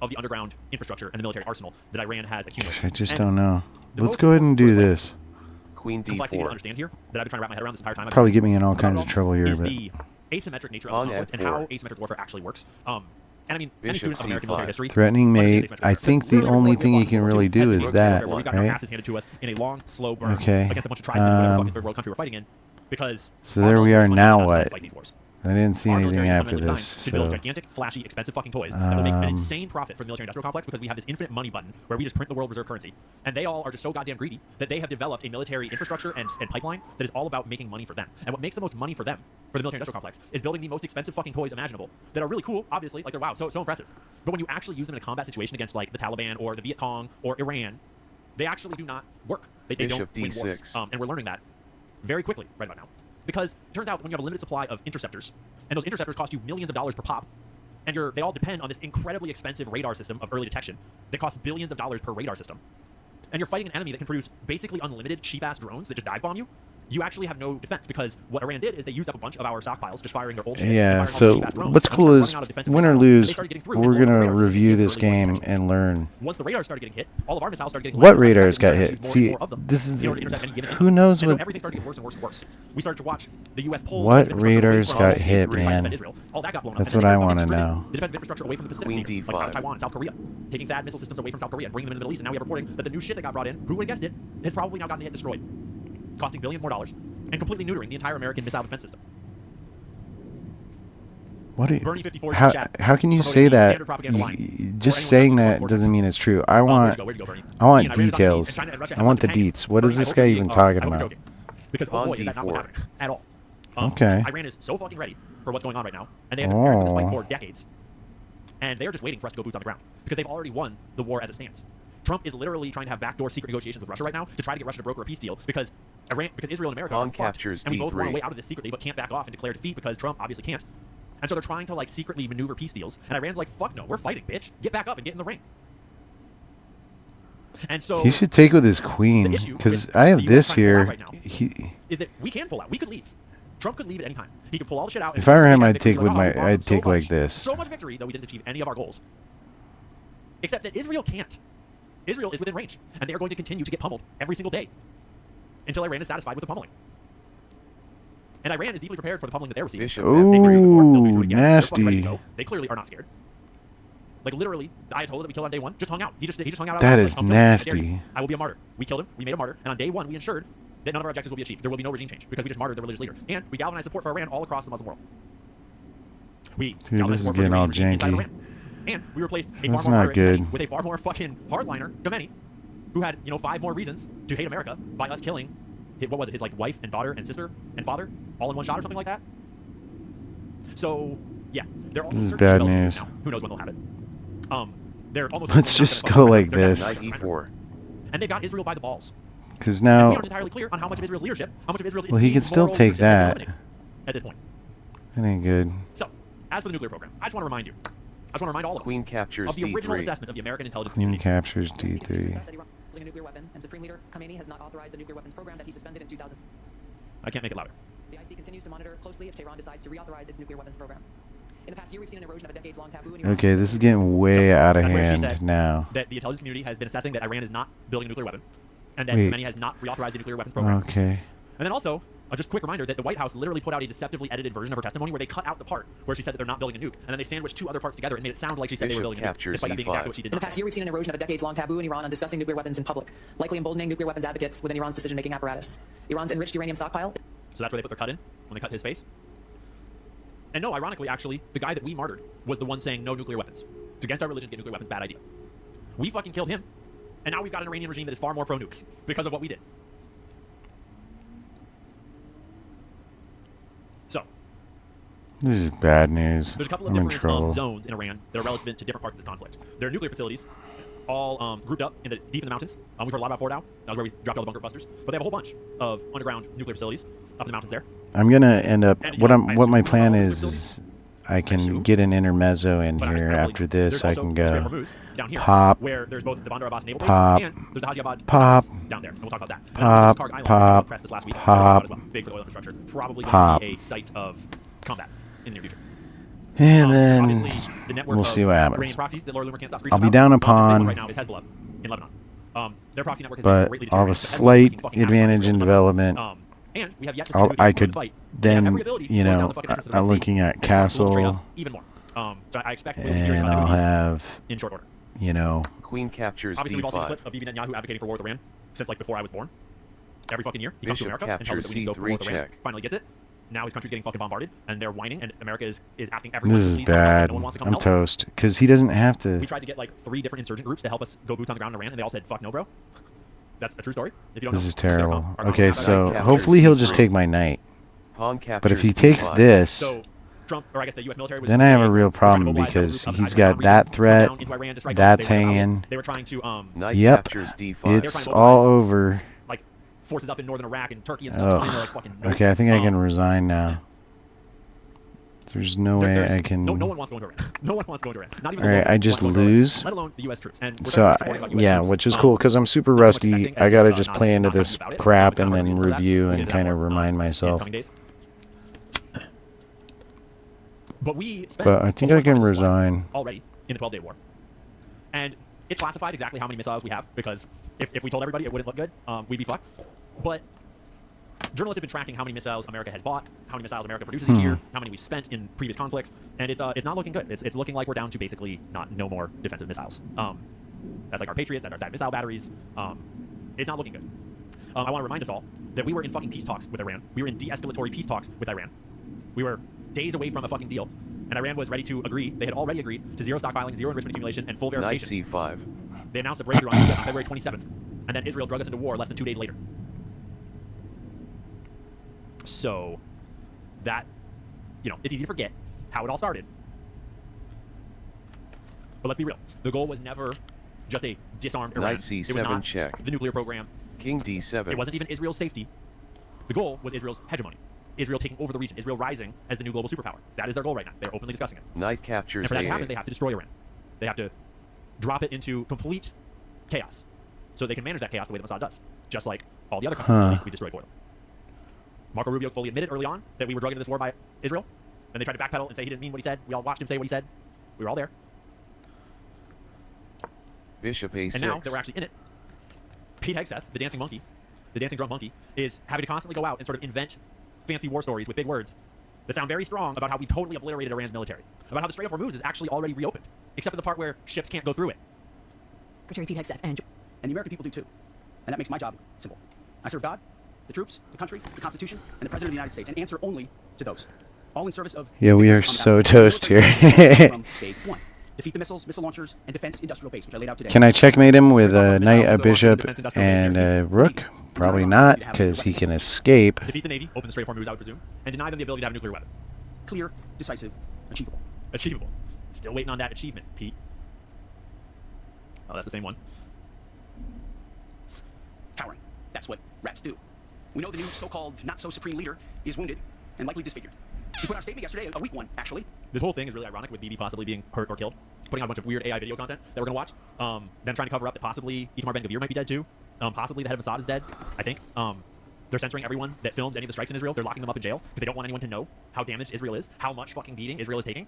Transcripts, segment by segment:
of the underground infrastructure and the military arsenal that Iran has accumulated. I just And don't know. the Let's most go ahead and do sort of, like, this. Queen complexity to D4. understand here that I've been trying to wrap my head around this entire time. Probably get me in all About kinds it of trouble here, is but the asymmetric nature of Pawn this conflict and F4. how asymmetric warfare actually works. And I mean, any Bishop student of American military C5. history. Threatening understands mate. these things, I right? think the Really, only really thing what you can World War really II do had is to that, where we got our right? asses handed to us in a long, slow burn Okay, against a bunch of tribesmen in whatever fucking third world country we're fighting in. Because So there we are our now. military What? is fight these wars. I didn't see Our anything military is after fundamentally this. designed to build So gigantic, flashy, expensive fucking toys that will make an insane profit for the military-industrial complex because we have this infinite money button where we just print the world reserve currency. And they all are just so goddamn greedy that they have developed a military infrastructure and pipeline that is all about making money for them. And what makes the most money for them, for the military-industrial complex, is building the most expensive fucking toys imaginable that are really cool, obviously, like they're wow, so impressive. But when you actually use them in a combat situation against like the Taliban or the Viet Cong or Iran, they actually do not work. They don't Bishop win wars. D6. And we're learning that very quickly right about now. Because it turns out when you have a limited supply of interceptors, and those interceptors cost you millions of dollars per pop, and they all depend on this incredibly expensive radar system of early detection that costs billions of dollars per radar system, and you're fighting an enemy that can produce basically unlimited cheap-ass drones that just dive bomb you, you actually have no defense because what Iran did is they used up a bunch of our stockpiles just firing their old shit. yeah. So what's cool is win or lose, we're gonna review this game and learn. Once the radar started getting hit, all of our missiles started getting What radars got hit? See, this is who knows what. Everything started to get worse and worse and worse. We started to watch the U.S. pull. What radars got hit, man? All that got blown up. That's what I want to know. The defensive infrastructure away from the Pacific, Queen like out of D5. Taiwan and South Korea, taking THAAD missile systems away from South Korea and bringing them in the Middle East. And now we have reporting that the new shit that got brought in, who would have guessed it, has probably now gotten hit destroyed, costing billions more dollars and completely neutering the entire American missile defense system. What? Bernie 54 How can you say that? Just saying that doesn't mean it's true. I want details. I want the deets. What is this guy even talking about? Because oh boy, is that not what's happening at all. Okay. Iran is so fucking ready for what's going on right now, and they have been preparing for this fight for decades. And they are just waiting for us to go boots on the ground because they've already won the war as it stands. Trump is literally trying to have backdoor secret negotiations with Russia right now to try to get Russia to broker a peace deal because Israel and America are fucked, and we both want a way out of this secretly, but can't back off and declare defeat because Trump obviously can't. And so they're trying to like secretly maneuver peace deals, and Iran's like, "Fuck no, we're fighting, bitch. Get back up and get in the ring." And so he should take with his queen because I have this here. Right is that we can pull out? We could leave. Trump could leave at any time. He could pull all the shit out. If I were him, I'd take with my. I'd take like this. So much victory that we didn't achieve any of our goals. Except that Israel can't. Israel is within range, and they are going to continue to get pummeled every single day until Iran is satisfied with the pummeling. And Iran is deeply prepared for the pummeling that they're receiving. Ooh, nasty. They clearly are not scared. Like literally, the Ayatollah that we killed on day one just hung out. He just hung out. That is nasty. I will be a martyr. We killed him. We made a martyr. And on day one, we ensured that none of our objectives will be achieved. There will be no regime change because we just martyred the religious leader. And we galvanized support for Iran all across the Muslim world. Dude, this is getting all janky. And we replaced a That's far more not good. with a far more fucking hardliner, Khomeini, who had 5 more reasons to hate America by us killing his like wife and daughter and sister and father all in one shot or something like that. So yeah, they're also this is bad news. Who knows when they'll have it? They're almost. Let's just go like this. 94. And they got Israel by the balls. Because now. We aren't entirely clear on how much of Israel's leadership, how much of Israel's. Well, he can still take that. At this point. That ain't good. So, as for the nuclear program, I just want to remind you. I just want to remind all of us Queen captures of the original D3. assessment of the American intelligence Queen community. captures D3. A nuclear weapon, and Supreme Leader Khomeini has not authorized the nuclear weapons program that he suspended in 2000. I can't make it louder. The IC continues to monitor closely if Tehran decides to reauthorize its nuclear weapons program. In the past year, we've seen an erosion of a decades-long taboo. Okay, this is getting way out of hand now. That the intelligence community has been assessing that Iran is not building a nuclear weapon, and that Khomeini has not reauthorized the nuclear weapons program. Okay. And then also, just a quick reminder that the White House literally put out a deceptively edited version of her testimony where they cut out the part where she said that they're not building a nuke, and then they sandwiched 2 other parts together and made it sound like she said they were building a nuke, despite that being exactly what she did. In the past year, we've seen an erosion of a decades-long taboo in Iran on discussing nuclear weapons in public, likely emboldening nuclear weapons advocates within Iran's decision-making apparatus. Iran's enriched uranium stockpile. So that's where they put their cut in, when they cut to his face. And no, ironically, actually, the guy that we martyred was the one saying no nuclear weapons. It's against our religion to get nuclear weapons, bad idea. We fucking killed him, and now we've got an Iranian regime that is far more pro-nukes because of what we did. So, this is bad news. There's a couple of different zones in Iran that are relevant to different parts of this conflict. There are nuclear facilities, all grouped up deep in the mountains. We've heard a lot about Fordow. That was where we dropped all the bunker busters. But they have a whole bunch of underground nuclear facilities up in the mountains there. I'm gonna end up. What my plan is I can get an intermezzo in here after this. I can go pop, where there's both the Bandar Abbas Naval Base and there's the Haji Abad pop, down there. And we'll talk about that. Pop, pop, pop, big for the oil infrastructure. Probably going to be a site of combat in the near future. And then we'll see what happens. I'll be down upon, right now is Hezbollah in Lebanon. Their proxy network is but I'll have a slight advantage in development. And we have yet to I could then, I'm looking at castle. even more. So I expect we'll and I'll have, in short order. you know, Queen captures Obviously, we've all seen D5. clips of Bibi Netanyahu advocating for war with Iran since like before I was born. Every fucking year, he comes to Bishop America and tells us that we can go for war captures with Iran. C3 Finally gets it. Now his country's getting fucking bombarded, and they're whining, and America is asking everyone this to is please come help, and bad. no one wants to come I'm help. toast. Because he doesn't have We to. tried to get like 3 different insurgent groups to help us go boots on the ground in Iran, and they all said, "Fuck no, bro." That's a true story. If you don't This know, is they're terrible. our Okay, combat so captures hopefully he'll C3. just take my knight. Pawn captures But if he takes D5. this, So Trump, or I guess the U.S. military was then I have a saying, real we're trying to problem mobilize because those groups he's up got to that come threat, down into Iran to strike that's them. They were out. hanging. They were trying to Knight Yep. captures D5. It's all over. like forces up in northern Iraq and Turkey and stuff. And they're like, fucking, nope. Okay, I think I can resign now. There's no way I can. No one wants to go into Iran. No one wants to go into Iran. Not even. All right, I just lose. Let alone the U.S. troops. And we're So talking about US yeah, troops. which is cool because I'm super not too much rusty. expecting I and gotta just, just not- play into not this talking about it. crap It's and not then really into that. review We'll get and into that kind of more, remind in myself. coming days. But we spent But I think a I whole can bunch of this war resign. already in the 12-day war, and it's classified exactly how many missiles we have because if we told everybody it wouldn't look good, we'd be fucked. But journalists have been tracking how many missiles America has bought, how many missiles America produces each year, how many we spent in previous conflicts, and it's not looking good. It's looking like we're down to basically no more defensive missiles. That's like our Patriots, that's our missile batteries. It's not looking good. I want to remind us all that we were in fucking peace talks with Iran. We were in de-escalatory peace talks with Iran. We were days away from a fucking deal, and Iran was ready to agree. They had already agreed to zero stockpiling, zero enrichment accumulation, and full Knight verification. C5. They announced a breakthrough on the US on February 27th, and then Israel drug us into war less than 2 days later. So, that, it's easy to forget how it all started. But let's be real. The goal was never just a disarmed Iran. Knight C7 it was not check. the nuclear program. King D7. It wasn't even Israel's safety. The goal was Israel's hegemony. Israel taking over the region. Israel rising as the new global superpower. That is their goal right now. They're openly discussing it. Knight captures And for that to A8. happen, they have to destroy Iran. They have to drop it into complete chaos so they can manage that chaos the way that Mossad does. Just like all the other countries we destroyed for them. Marco Rubio fully admitted early on that we were drugged into this war by Israel. And they tried to backpedal and say he didn't mean what he said. We all watched him say what he said. We were all there. Bishop A6. And now that we're actually in it, Pete Hegseth, the dancing monkey, the dancing drum monkey, is having to constantly go out and sort of invent fancy war stories with big words that sound very strong about how we totally obliterated Iran's military. About how the Strait of Hormuz is actually already reopened, except for the part where ships can't go through it. Secretary Pete Hegseth and And the American people do too. And that makes my job simple. I serve God, the troops, the country, the Constitution, and the President of the United States, and answer only to those. All in service of... Yeah, we are on the so battlefield. toast here. From day one. Defeat the missiles, missile launchers, and defense industrial base, which I laid out today. Can I checkmate him with a knight, a So, bishop, defense industrial and base a rook? Probably not, because he can escape. Defeat the Navy, open the Strait of Hormuz, I would presume, and deny them the ability to have a nuclear weapon. Clear, decisive, achievable. Achievable. Still waiting on that achievement, Pete. Oh, that's the same one. Cowering. That's what rats do. We know the new so-called not-so-supreme leader is wounded and likely disfigured. He put out a statement yesterday, a weak one, actually. This whole thing is really ironic with Bibi possibly being hurt or killed, putting out a bunch of weird AI video content that we're going to watch, then trying to cover up that possibly Itamar Ben-Gvir might be dead too, possibly the head of Mossad is dead, I think. They're censoring everyone that films any of the strikes in Israel. They're locking them up in jail because they don't want anyone to know how damaged Israel is, how much fucking beating Israel is taking,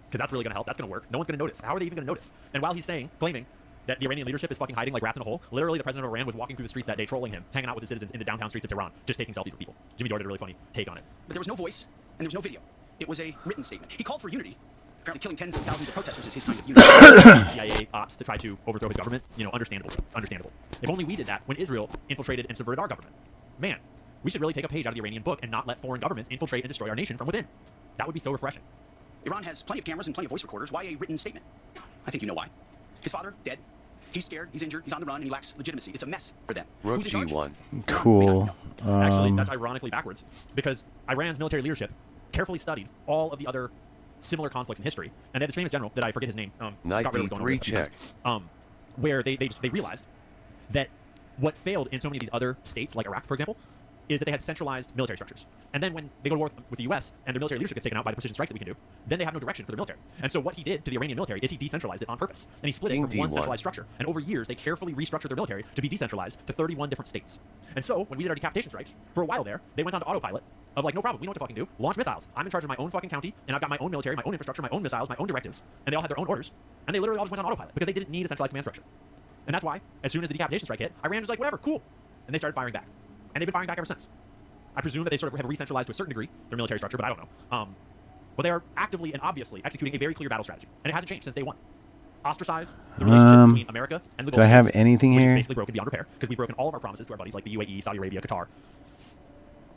because that's really going to help. That's going to work. No one's going to notice. How are they even going to notice? And while he's claiming that the Iranian leadership is fucking hiding like rats in a hole, literally the president of Iran was walking through the streets that day trolling him, hanging out with the citizens in the downtown streets of Tehran, just taking selfies with people. Jimmy Dore did a really funny take on it. But there was no voice, and there was no video. It was a written statement. He called for unity. Apparently killing tens of thousands of protesters is his kind of unity. CIA ops to try to overthrow his government, understandable. It's understandable. If only we did that when Israel infiltrated and subverted our government. Man, we should really take a page out of the Iranian book and not let foreign governments infiltrate and destroy our nation from within. That would be so refreshing. Iran has plenty of cameras and plenty of voice recorders. Why a written statement? I think you know why. His father, dead. He's scared, he's injured, he's on the run, and he lacks legitimacy. It's a mess for them. Rook Who's in charge? G1. Cool. Actually, that's ironically backwards, because Iran's military leadership carefully studied all of the other similar conflicts in history, and they had this famous general that I forget his name. Knight Scott Ritter was going over this D3 a few times, check. where they realized that what failed in so many of these other states, like Iraq, for example, is that they had centralized military structures. And then when they go to war with the U.S. and their military leadership gets taken out by the precision strikes that we can do, then they have no direction for their military. And so what he did to the Iranian military is he decentralized it on purpose. And he split it King from one D1. centralized structure. And over years, they carefully restructured their military to be decentralized to 31 different states. And so when we did our decapitation strikes, for a while there, they went on to autopilot of like, no problem, we know what to fucking do. Launch missiles. I'm in charge of my own fucking county, and I've got my own military, my own infrastructure, my own missiles, my own directives. And they all had their own orders. And they literally all just went on autopilot because they didn't need a centralized command structure. And that's why, as soon as the decapitation strike hit, Iran was like, whatever, cool. And they started firing back. And they've been firing back ever since. I presume that they sort of have re-centralized to a certain degree their military structure, but I don't know. But they are actively and obviously executing a very clear battle strategy, and it hasn't changed since day one. Ostracize the relationship between America and the Gulf Do I have states, anything which here? is basically broken beyond repair because we've broken all of our promises to our buddies like the UAE, Saudi Arabia, Qatar.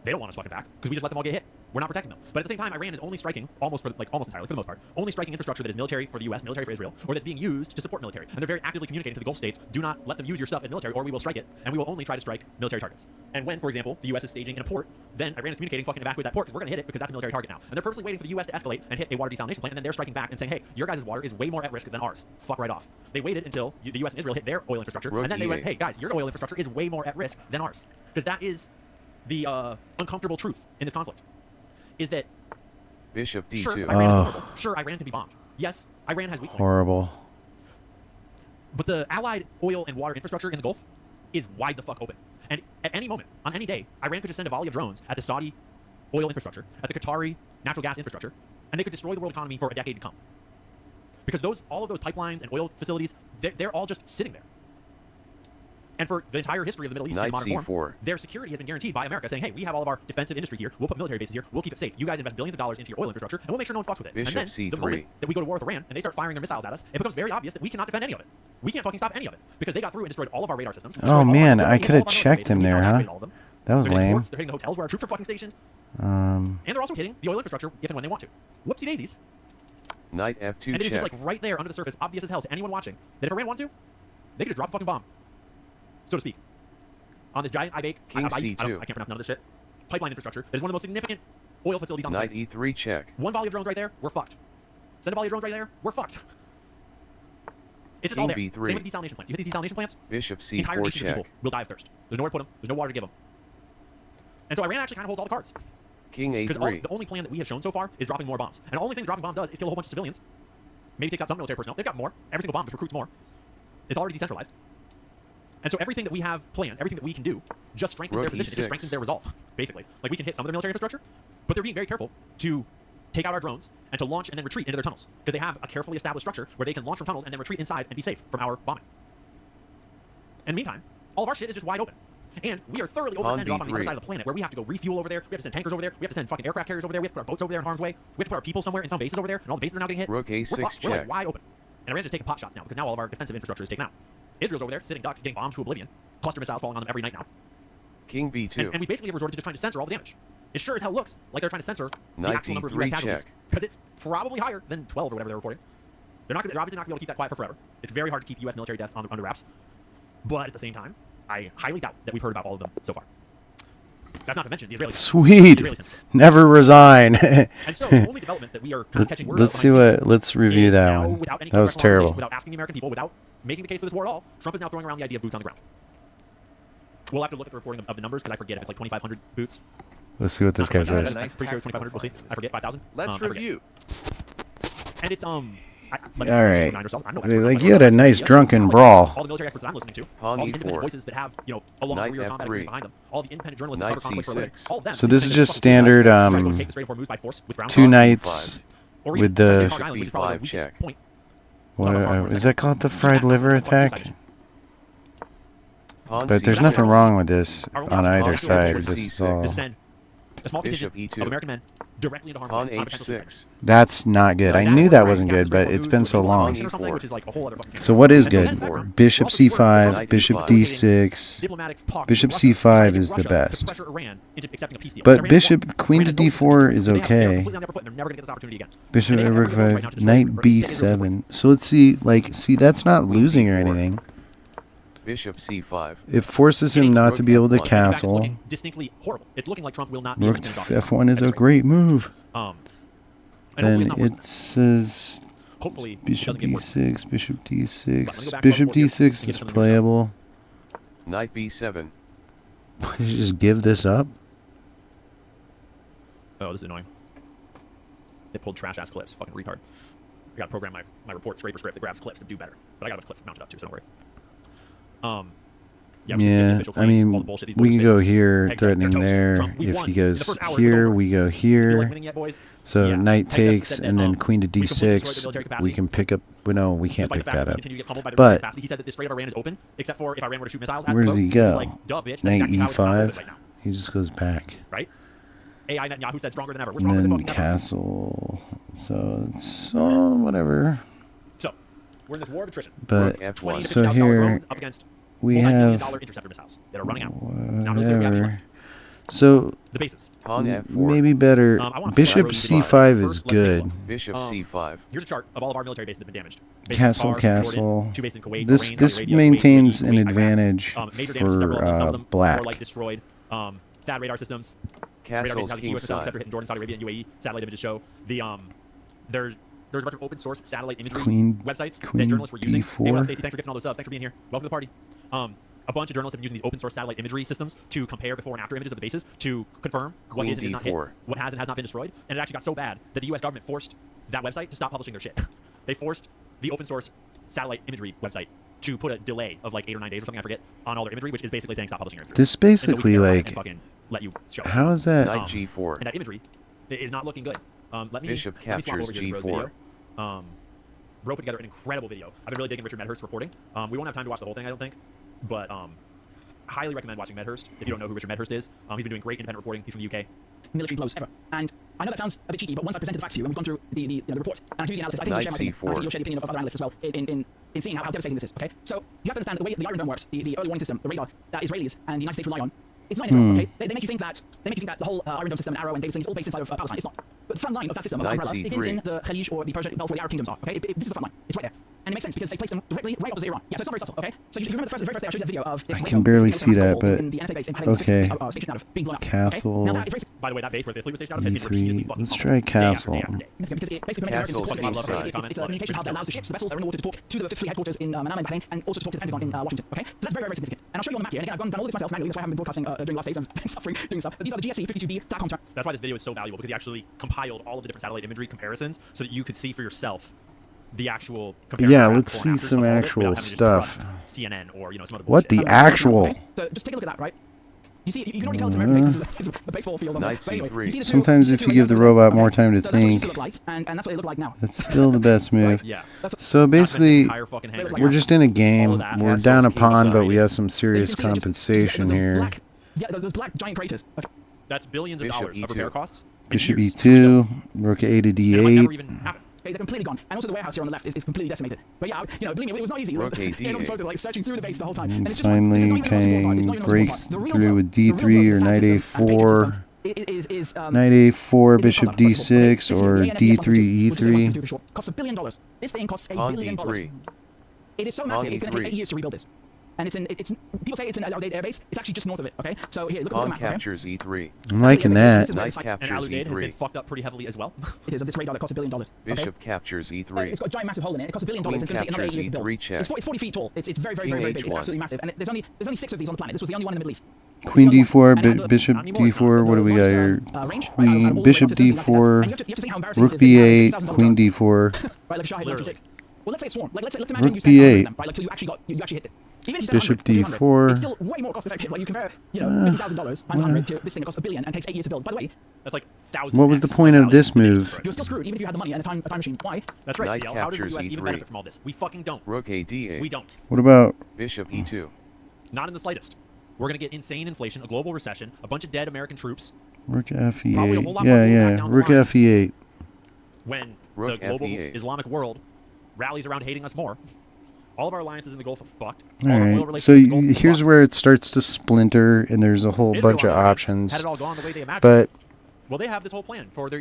They don't want us fucking back because we just let them all get hit. We're not protecting them. But at the same time, Iran is only striking almost entirely for the most part, only striking infrastructure that is military for the U.S., military for Israel, or that's being used to support military. And they're very actively communicating to the Gulf states, do not let them use your stuff as military, or we will strike it, and we will only try to strike military targets. And when, for example, the U.S. is staging in a port, then Iran is communicating, fucking evacuate that port because we're going to hit it because that's a military target now. And they're purposely waiting for the U.S. to escalate and hit a water desalination plant, and then they're striking back and saying, hey, your guys' water is way more at risk than ours. Fuck right off. They waited until the U.S. and Israel hit their oil infrastructure, and then they went, hey, guys, your oil infrastructure is way more at risk than ours. Because that is the uncomfortable truth in this conflict, is that Bishop D2. sure, Iran is vulnerable. Sure, Iran can be bombed. Yes, Iran has weak points. Horrible. But the allied oil and water infrastructure in the Gulf is wide the fuck open. And at any moment, on any day, Iran could just send a volley of drones at the Saudi oil infrastructure, at the Qatari natural gas infrastructure, and they could destroy the world economy for a decade to come. Because all of those pipelines and oil facilities, they're all just sitting there. And for the entire history of the Middle East in modern form, their security has been guaranteed by America, saying, hey, we have all of our defensive industry here, we'll put military bases here, we'll keep it safe. You guys invest billions of dollars into your oil infrastructure, and we'll make sure no one fucks with it. Bishop and then, C3. the moment that we go to war with Iran, and they start firing their missiles at us, it becomes very obvious that we cannot defend any of it. We can't fucking stop any of it, because they got through and destroyed all of our radar systems. Oh man, I could have checked him there, huh? That was They're hitting lame. ports, they're hitting the hotels where our troops are fucking stationed, and they're also hitting the oil infrastructure if and when they want to. Whoopsie daisies. Knight F2 And it is just check. like right there under the surface, obvious as hell to anyone watching, that if Iran wanted to, they could just drop a fucking bomb, so to speak, on this giant King C2. I can't pronounce none of this shit, pipeline infrastructure that is one of the most significant oil facilities on the Knight planet. E3 check. One volley of drones right there, we're fucked. Send a volley of drones right there, we're fucked. It's just all there. King B3. Same with desalination plants. You hit these desalination plants, Bishop the entire C4 nation of check. people will die of thirst. There's nowhere to put them. There's no water to give them. And so Iran actually kind of holds all the cards. King Because A3. the only plan that we have shown so far is dropping more bombs. And the only thing dropping bombs does is kill a whole bunch of civilians. Maybe takes out some military personnel. They've got more. Every single bomb just recruits more. It's already decentralized. And so everything that we have planned, everything that we can do, just strengthens their Rookie position. It just 6. strengthens their resolve, basically. Like, we can hit some of their military infrastructure, but they're being very careful to take out our drones and to launch and then retreat into their tunnels. Because they have a carefully established structure where they can launch from tunnels and then retreat inside and be safe from our bombing. And meantime, all of our shit is just wide open. And we are thoroughly overextended off on the other B3. side of the planet, where we have to go refuel over there, we have to send tankers over there, we have to send fucking aircraft carriers over there, we have to put our boats over there in harm's way, we have to put our people somewhere in some bases over there, and all the bases are now getting hit. Rook We're A6 fucked. We're like check. wide open. And Iran's just taking pot shots now, because now all of our defensive infrastructure is taken out. Israel's over there, sitting ducks, getting bombed to oblivion, cluster missiles falling on them every night now. King B2. And we basically have resorted to just trying to censor all the damage. It sure as hell looks like they're trying to censor the Knight actual number of D3 US casualties. check. Because it's probably higher than 12 or whatever they're reporting. They're obviously not going to be able to keep that quiet for forever. It's very hard to keep US military deaths under wraps. But at the same time, I highly doubt that we've heard about all of them so far. That's not to mention the Israelis. Sweet. The Israelis censorship. Never resign. And so the only developments that we are kind of catching word of Let's see behind the what. scenes Let's review is that now, one. without any That was congressional terrible. representation, without asking the American people, without making the case for this war at all, Trump is now throwing around the idea of boots on the ground. We'll have to look at the reporting of the numbers, because I forget if it's like 2,500 boots. Let's see what this guy I'm says. pretty sure it's 2,500. We'll see. I forget 5,000. Let's I forget. review. And it's All right. Like you had a nice Yes. drunken All brawl. the military experts that I'm listening to, Pawn all the independent E4. voices that have, a long Knight career of combat F3. experience behind them, all the independent journalists that Knight cover conflict for a living, C6. all of them. So this is think just that standard, Trump will take the Strait of Hormuz by force with ground Two force, nights or with even the- Hog Island, which is probably the Bishop weakest B5 point. What is that called? The fried liver attack? Pawn But there's C6. nothing wrong with this Our only on option either is to side. Bishop This is C6. all. to send a small Bishop contingent E2. of American men directly into harm's Pawn way on a potential suicide. H6. That's not good. I knew that wasn't good, but it's been so long. So what is good? Bishop C5, Bishop D6. Bishop C5 is the best. But Bishop Queen to D4 is okay. Bishop Rook 5, Knight B7. So let's see, see, that's not losing or anything. Bishop C5. It forces him not to be able to castle. Distinctly horrible. It's looking like Trump will not be Rook able to to finish off F1 is a great move. and Then hopefully it says hopefully it Bishop doesn't get worse. E6, Bishop Let me go D6. back to Bishop our board here D6 and is get some of the playable. Knight B7. Did you just give this up? Oh, this is annoying. They pulled trash ass clips. Fucking retard. I gotta program my report scraper script that grabs clips to do better. But I got a bunch of clips mounted up too, so don't worry. Yeah, we can skip the Yeah, official I claims, all mean, the bullshit these we boys can say. go here, Heads up, threatening they're toast. there. Trump, we If won. he In the goes first hour, it was here, over. we go Do you feel like here. winning yet, boys? So Yeah. knight Heads up takes, said that, and then queen to we completely destroyed D6. the military We capacity. can pick up. Well, no, we can't Despite pick the fact that we up. continue to get pummeled by their But military capacity. He said that the Strait of Iran is open, except for if Iran were to shoot missiles at where does boats. he He's go? like, duh, bitch. That's Knight exactly how it's not open E5. right now, He just goes back. right? AI net Yahoo said stronger than ever. We're And stronger than then fucking ever. castle. So it's whatever. So we're in this war of attrition. But F1. so here up against we multi-million have dollar interceptor missiles that are running out. It's not military reality whatever. left. So The bases. Pawn F4. maybe better. I wanna Bishop play C5 is First, let's take a good. look. Bishop C5. Here's a chart of all of our military bases that have been damaged. Base in Castle, Qatar, Jordan, castle. 2 bases in Kuwait, This Bahrain, this Saudi Arabia, maintains Kuwait, an Kuwait, Iraq. advantage Major damage to several of them. Some of them black. were like destroyed. THAAD radar systems. Radar Castles bases, US kingside. hitting Jordan, Saudi Arabia, and UAE. Satellite images show the there's a bunch of open source satellite imagery websites that Queen journalists were using. D4. Hey, what's up, Stacey? Thanks for gifting all those subs. Thanks for being here. Welcome to the party. A bunch of journalists have been using these open source satellite imagery systems to compare before and after images of the bases to confirm what Queen is and is not hit, D4. what has and has not been destroyed. And it actually got so bad that the U.S. government forced that website to stop publishing their shit. They forced the open source satellite imagery website to put a delay of like 8 or 9 days or something, I forget, on all their imagery, which is basically saying stop publishing your imagery. This basically Until we can like and fucking let you show it. how is that? Knight G4. And that imagery is not looking good. Bishop let me swap captures over here to Bro's G4. video. Bro put together an incredible video. I've been really digging Richard Medhurst's reporting. We won't have time to watch the whole thing, I don't think, but highly recommend watching Medhurst if you don't know who Richard Medhurst is. He's been doing great independent reporting. He's from the UK. Military blows ever. And I know that sounds a bit cheeky, but once I presented the facts to you, and we've gone through the report, and I give you the analysis, I think you'll share my opinion. I think you'll share the opinion of other analysts as well in seeing how devastating this is. Okay, so you have to understand that the way the Iron Dome works, the early warning system, the radar that Israelis and the United States rely on. It's not Israel, okay? They make you think that the whole Iron Dome system and Arrow and David Sling is all based inside of Palestine. It's not. But the front line of that system, of Knight umbrella, begins C3. in the Khalij or the Persian Gulf where the Arab kingdoms are. Okay, this is the front line. It's right there. And it makes sense because they place them directly right opposite Iran. Yeah, so it's not very subtle. Okay, so you remember the very first day I showed you the video of this. I can barely see that, but in the NSA base in okay. station out of being blown up. Castle. Okay? Now that is very By the way, that base where the fleet was stationed out of has been repeatedly E3. fucking Let's pummeled try day after day castle. after day. because it basically makes Castles Americans kingside. it's a communication hub that allows the ships, the vessels that are in the water to talk to the Fifth Fleet headquarters in Manama and Bahrain, and also to talk to the Pentagon in Washington. Okay, so that's very, very significant. And I'll show you on the map here. And again, I've done all this myself manually. That's why I haven't been broadcasting during the last days. I've been suffering doing stuff. But these are the GSC 52B SATCOM terms. That's why this video is so valuable, because he actually compiled all of the different satellite imagery comparisons so that you could see for yourself the actual comparison. Yeah, of let's before and see after some of all of it actual without having to just stuff. trust CNN or some other What bullshit. the actual? Okay? So just take a look at that, right? You see, you can already tell it's American base because of the baseball field. Knight But anyway, C3. you see the two- Sometimes you if see you the give the two- robot okay? more time to So that's what it used think, to look like, and that's what they look like now. that's still the best move. Yeah. So basically, Entire fucking hangar. we're just in a game. that. We're Castles down a kingside. pond, but we have some So you can serious see that just- compensation there's here. black- Yeah, those black giant craters. Okay. That's billions of Bishop dollars of E2. repair costs. and Bishop years. E2, Rook A to And it might D8. never even happen. Okay, they're completely gone. And also the warehouse here on the left is completely decimated. But yeah, believe me, it was not easy. Rook You know, A8. these photos, like searching through the base the whole time. And it's just finally, it's not even the most important part. It's not even the most important breaks part. The real through blow- with the real D3 blow to or the Knight fact system and painting A4. system is Knight A4, is Bishop impossible. Okay, D6, this or is the D3 ANFE 122, which is the E3. 122 for short. Costs $1 billion. This thing costs $1 On billion. D3. It is so massive. It's going to E3. take 8 years to rebuild this. And it's people say it's an outdated airbase. It's actually just north of it. Okay, so here, look at the Pawn map. Okay? captures E3. I'm liking that. Knight And captures Alu-Dade has been E3. fucked up pretty heavily as well. It is of this radar that costs $1 billion. Okay? Bishop captures E3. It's got a giant massive hole in it. It costs $1 billion. Queen It's going to take another 8 years to build. captures E3 check. It's 40 feet tall. It's very, very, King very, very big. It's H1. absolutely massive. And there's only 6 of these on the planet. This was the only one in the Middle East. Queen It's the only one. D4, And it had Bishop the- D4, what do we got here? range, right, out of all Queen, the Bishop radar systems, D4, and you have to think how embarrassing Rook this is. B8, $50,000 Queen down. D4, Right, like a Shahid Literally. 126. Well, let's say it's swarm. Like, let's imagine Rook you spent 100 B8. of them, right? Like, so you actually hit it. Even if you spent Bishop 100 or 200, D4. it's still way more cost effective. Like, you compare, $50,000 times 100 to this thing that costs $1 billion and takes 8 years to build. By the way, That's like thousands. What was the point of this move? you're still screwed even if you had the money and a time machine. Why? That's right, Knight CL. How does the captures US even E3. benefit from all this? We fucking don't. Rook A We D8. don't. What about Bishop E2. Not in the slightest. We're going to get insane inflation, a global recession, a bunch of dead American troops Rook Probably a Fe8? whole lot more pullback Yeah, down the Rook line. Fe8. when Rook the global F8. Islamic world rallies around hating us more. All of our alliances in the Gulf are fucked. All All our oil right, relationships so in the Gulf are here's fucked. where it starts to splinter, and there's a whole Israel, bunch on of the other hand, options. Had it all gone the way they imagined. But Well, they have this whole plan for their,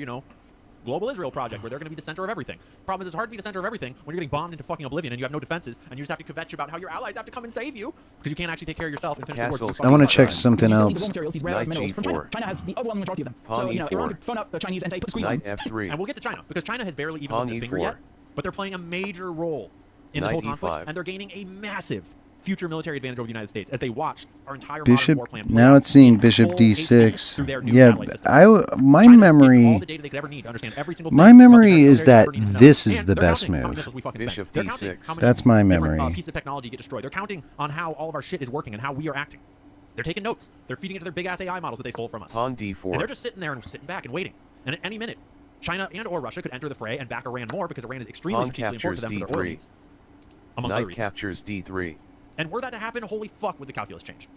global Israel project where they're going to be the center of everything. Problem is, it's hard to be the center of everything when you're getting bombed into fucking oblivion and you have no defenses and you just have to kvetch about how your allies have to come and save you because you can't actually take care of yourself and finish the war. Castles I want to kingside. check something These else. raw materials, these rare earth Knight minerals from China. G4. China has the overwhelming majority of them. Pawn So, E4. Iran could phone up the Chinese and say, put a squeeze on Knight them. F3. And we'll get to China because China has barely even Pawn lifted a finger E4. yet, but they're playing a major role in this Knight whole conflict E5. and they're gaining a massive future military advantage over the United States as they watch our entire Bishop. modern war plan play Now out it's seeing in Bishop full D6. HD through their new Yeah, satellite system. my China is getting all memory. the data they could ever need to understand every single My thing about the memory entire is military that they ever need to know. this is And the they're best counting how many move. missiles we fucking Bishop spend. They're counting D6. how many That's my different, memory. pieces of technology get destroyed. They're counting on how all of our shit is working and how we are acting. They're taking notes. They're feeding it to their big ass AI models that they stole from us. Pawn And they're D4. just sitting there and sitting back and waiting. And at any minute, China and or Russia could enter the fray and back Iran more because Iran is extremely Pawn strategically important to them for their oil captures needs, among other Knight reasons. captures D3. And were that to happen, holy fuck, would the calculus change?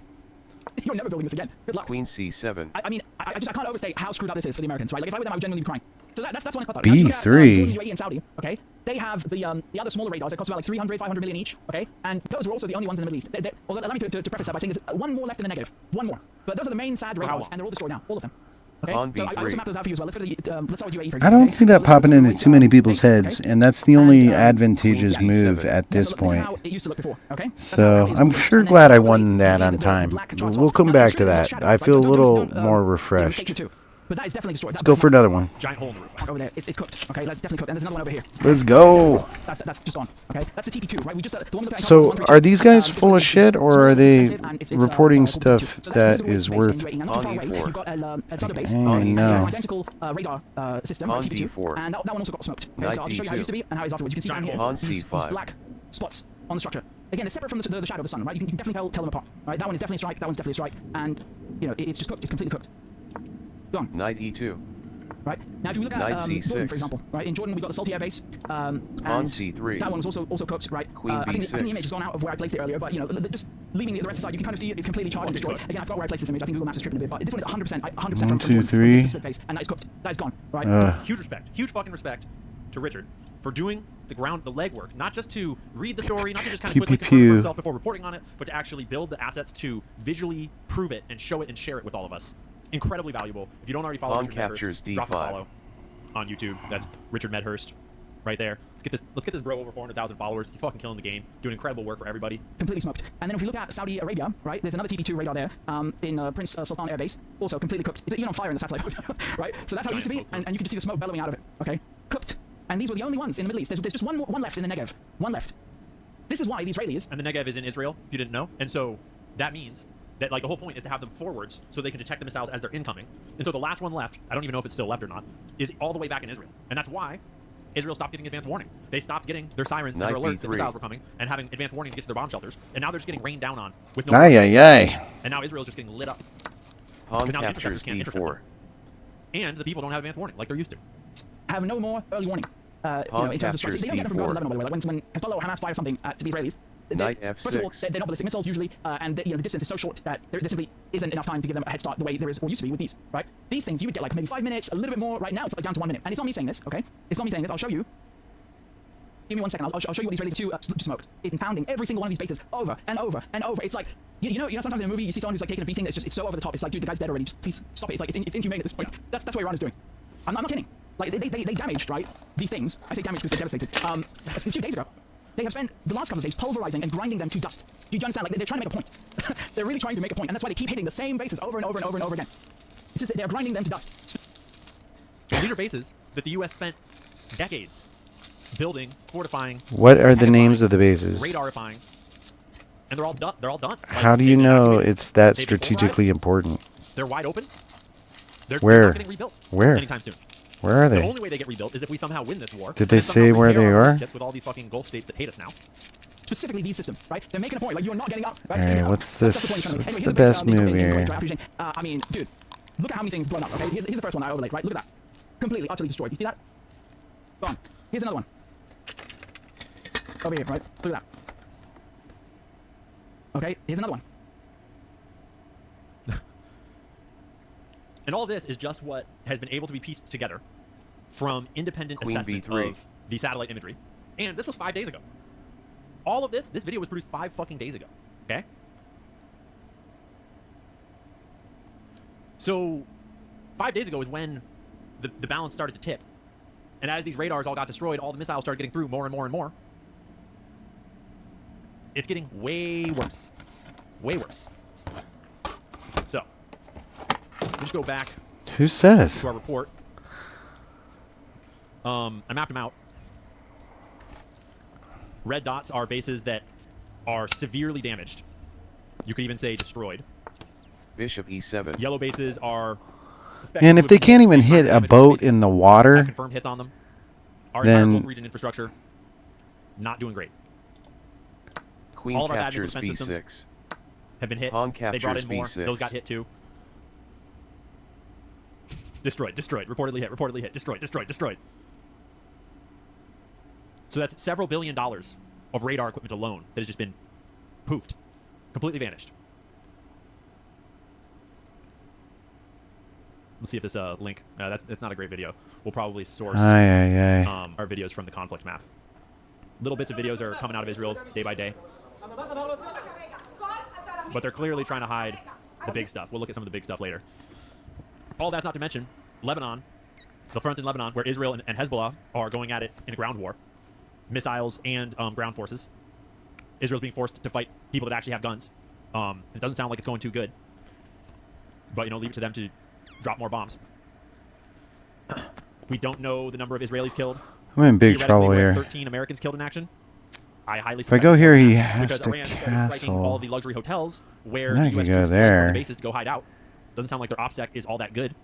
You're never building this again. Good luck. Queen C7. I mean, I can't overstate how screwed up this is for the Americans, right? Like, if I were them, I would genuinely be crying. So that's one about it. B3. UAE and Saudi, okay? They have the other smaller radars that cost about like 300, 500 million each, okay? And those were also the only ones in the Middle East. Well, allow me to preface that by saying there's one more left in the negative. One more. But those are the main THAAD radars, and they're all destroyed now. All of them. Okay? On So I B3. also map those out for you as well. Let's go to the, let's start with UAE, for I example, don't okay? see that So popping let's go into to too many UAE, people's okay? heads, and that's the only And, advantageous Queen move C7. at this This is point. how it used to look before, okay? That's how So it is. I'm sure And then glad I literally, won you that see on the time. black charts We'll off. come Now, back the to screen is that. shadow, I right? feel a Don't little mistake more you, refreshed. mistake you too. But that is definitely destroyed. Let's go for another one. Giant hole in the roof. Over there, it's cooked. Okay, that's definitely cooked. And there's another one over here. Let's go. That's just gone. Okay, that's the TP2, right? We just the one with the So are these guys full of shit, or are they it's reporting called stuff TP2. So that that's is the worth? base in UAE. Now, not too far On away, E4. you've got El Sada base. I It's know. an identical radar system, right, On TP2, D4. and that one also got smoked. Okay, Knight so I'll just show you how it used to be and how it is afterwards. You can see down here On these C5. black spots on the structure. Again, they're separate from the shadow of the sun, right? You can definitely tell them apart. Right, that one is definitely a strike. That one's definitely a strike, and you know it's just cooked. It's completely cooked. Gone. Knight E2. Right now, if you look at Knight Jordan, C6. for example, right? In Jordan, we've got the Salty Air Base. And On C3. That one was also cooked, right? Queen I think the B6. image has gone out of where I placed it earlier, but you know, just leaving the rest aside, you can kind of see it's completely charred and destroyed. Again, I forgot where I placed this image. I think Google Maps is tripping a bit, but this one is 100%, 100% 1, from 2, 3. specific base, and that is cooked. That is gone, right? Huge respect, huge fucking respect to Richard for doing the legwork, not just to read the story, not to just kind of Pew, quickly pew, confirm pew. for himself before reporting on it, but to actually build the assets to visually prove it and show it and share it with all of us. Incredibly valuable. If you don't already follow On Richard captures Medhurst, drop a D5. follow on YouTube. That's Richard Medhurst, right there. Let's get this bro over 400,000 followers. He's fucking killing the game, doing incredible work for everybody. Completely smoked. And then if we look at Saudi Arabia, right, there's another TP2 radar there in Prince Sultan Air Base, also completely cooked. It's even on fire in the satellite photo, right? So that's how it used to be, Giant smoke and you can just see the smoke bellowing out of it, okay? Cooked. And these were the only ones in the Middle East. There's just one left in the Negev. One left. This is why the Israelis... And the Negev is in Israel, if you didn't know. And so that means that like the whole point is to have them forwards so they can detect the missiles as they're incoming. And so the last one left, I don't even know if it's still left or not, is all the way back in Israel. And that's why Israel stopped getting advance warning. They stopped getting their sirens and their Knight alerts that B3. missiles were coming and having advance warning to get to their bomb shelters. And now they're just getting rained down on with no Ay, warning. ay, ay. And now Israel's just getting lit up. Pawn Now the captures interceptors can't intercept D4. them. And the people don't have advance warning like they're used to. have no more early warning. In terms of strikes. They don't get them from ground to level, by the way. Like when Hezbollah or Hamas fire something to the Israelis, Knight first of all, F6. they're not ballistic missiles usually, and the distance is so short that there simply isn't enough time to give them a head start the way there is or used to be with these, right? These things you would get like maybe 5 minutes, a little bit more. Right now it's like down to 1 minute, and it's not me saying this, okay? It's not me saying this. I'll show you. Give me 1 second. I'll show you what these Israelis just smoked. It's pounding every single one of these bases over and over and over. It's like you know sometimes in a movie you see someone who's like taking a beating. It's so over the top. It's like, dude, the guy's dead already. Just please stop it. It's like it's inhumane at this point. That's what Iran is doing. I'm not kidding. Like they damaged, right, these things. I say damaged because they're devastated. A few days ago, they have spent the last couple of days pulverizing and grinding them to dust. Do you understand? Like they're trying to make a point. They're really trying to make a point, and that's why they keep hitting the same bases over and over and over and over again. It's just that they're grinding them to dust. These are bases that the U.S. spent decades building, fortifying. What are the names of the bases? Radarifying, and they're all done. They're all done. Like, How do you they've been know activated. it's that They've been strategically important? They're wide open. They're Where? not getting rebuilt Where? anytime soon. Where are The they? only way they get rebuilt is if we somehow win this war. Did they and somehow say where repair they our are? relationships with all these fucking Gulf states that hate us now. Specifically these systems, right? They're making a point. Like you're not getting up. Right? Alright, Standing up. what's That's this- the point what's anyway, the here's best base, move in here? point, right? I mean, dude, look at how many things blown up. Okay, here's the first one that I overlaid. Right, look at that, completely, utterly destroyed. You see that? Gone. Here's another one. Over here, right? Look at that. Okay, here's another one. And all of this is just what has been able to be pieced together from independent Queen assessment B3. of the satellite imagery. And this was 5 days ago. All of this video was produced 5 fucking days ago. Okay? So 5 days ago is when the balance started to tip. And as these radars all got destroyed, all the missiles started getting through more and more and more. It's getting way worse. Way worse. So, let's just go back Who says? to our report. I mapped them out. Red dots are bases that are severely damaged. You could even say destroyed. Bishop E7. Yellow bases are suspected And to if have they been can't even minor hit a damage boat bases in the have water, confirmed hits on them. Our then- entire Gulf region infrastructure, not doing great. Queen All of our bad captures missile defense B6. systems have been hit. Pawn They brought captures in more. B6. Those got hit too. Destroyed. Reportedly hit. Destroyed. So that's several $billion of radar equipment alone that has just been poofed. Completely vanished. Let's see if this link. That's not a great video. We'll probably source our videos from the conflict map. Little bits of videos are coming out of Israel day by day, but they're clearly trying to hide the big stuff. We'll look at some of the big stuff later. All that's not to mention Lebanon, the front in Lebanon, where Israel and Hezbollah are going at it in a ground war, missiles and ground forces. Israel's being forced to fight people that actually have guns. It doesn't sound like it's going too good, but leave it to them to drop more bombs. We don't know the number of Israelis killed. I'm in big trouble here. 13 Americans killed in action. I highly suspect. If I go here, he has to castle. All the luxury hotels where the US go there. The bases to go hide out. Doesn't sound like their OPSEC is all that good.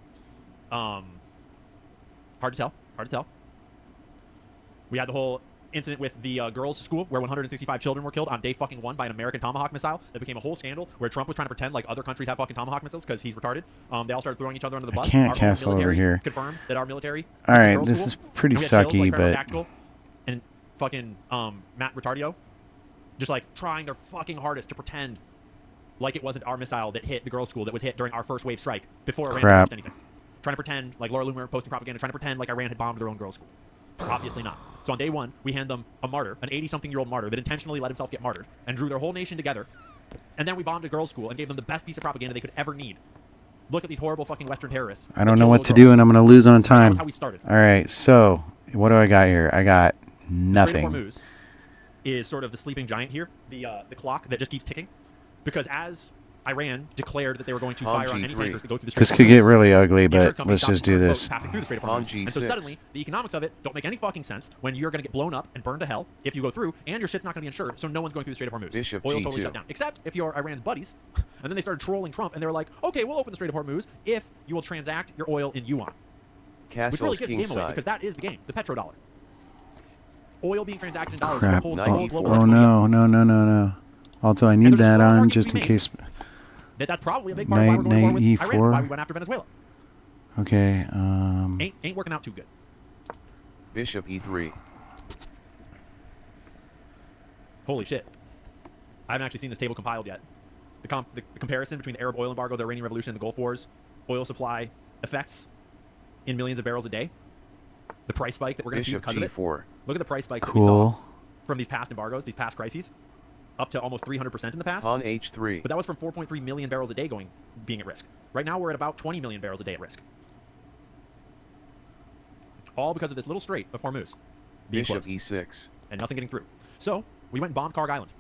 Hard to tell. Hard to tell. We had the whole incident with the girls' school where 165 children were killed on day fucking 1 by an American Tomahawk missile. That became a whole scandal where Trump was trying to pretend like other countries have fucking Tomahawk missiles because he's retarded. They all started throwing each other under the bus. I can't castle over here. Confirmed that our military. All right, this is pretty sucky, but Tactical and fucking Matt Retardio, just like trying their fucking hardest to pretend like it wasn't our missile that hit the girls' school that was hit during our first wave strike before Iran launched anything. Trying to pretend like Laura Loomer posting propaganda, trying to pretend like Iran had bombed their own girls' school. Obviously not. So on day 1, we hand them a martyr, an 80-something-year-old martyr that intentionally let himself get martyred and drew their whole nation together. And then we bombed a girls' school and gave them the best piece of propaganda they could ever need. Look at these horrible fucking Western terrorists. I don't know what to do, and I'm going to lose on time. That's how we started. All right, so what do I got here? I got nothing. The Strait of Hormuz is sort of the sleeping giant here, the clock that just keeps ticking. Because as Iran declared that they were going to fire on any tankers that go through the Strait of Hormuz. This could get really ugly, but let's just do this. Passing through the Strait of Hormuz. And so suddenly, the economics of it don't make any fucking sense when you're going to get blown up and burned to hell if you go through, and your shit's not going to be insured, so no one's going through the Strait of Hormuz. Oil's totally shut down. Except if you're Iran's buddies, and then they started trolling Trump, and they were like, okay, we'll open the Strait of Hormuz if you will transact your oil in yuan. Which really gives the game away, because that is the game, the petrodollar. Oil being transacted in dollars. Crap. Oh, no. Also, I need that on just in case. That's probably a big part of why we're going to war with E4. Iran, why we went after Venezuela. Okay. Ain't working out too good. Bishop E3. Holy shit. I haven't actually seen this table compiled yet. The comparison between the Arab oil embargo, the Iranian Revolution, and the Gulf Wars, oil supply effects in millions of barrels a day. The price spike that we're going to see because of it. Look at the price spike that we saw from these past embargoes, these past crises. Up to almost 300% in the past. On H3. But that was from 4.3 million barrels a day being at risk. Right now we're at about 20 million barrels a day at risk. All because of this little strait of Hormuz being Bishop closed. E6. And nothing getting through. So we went and bombed Karg Island.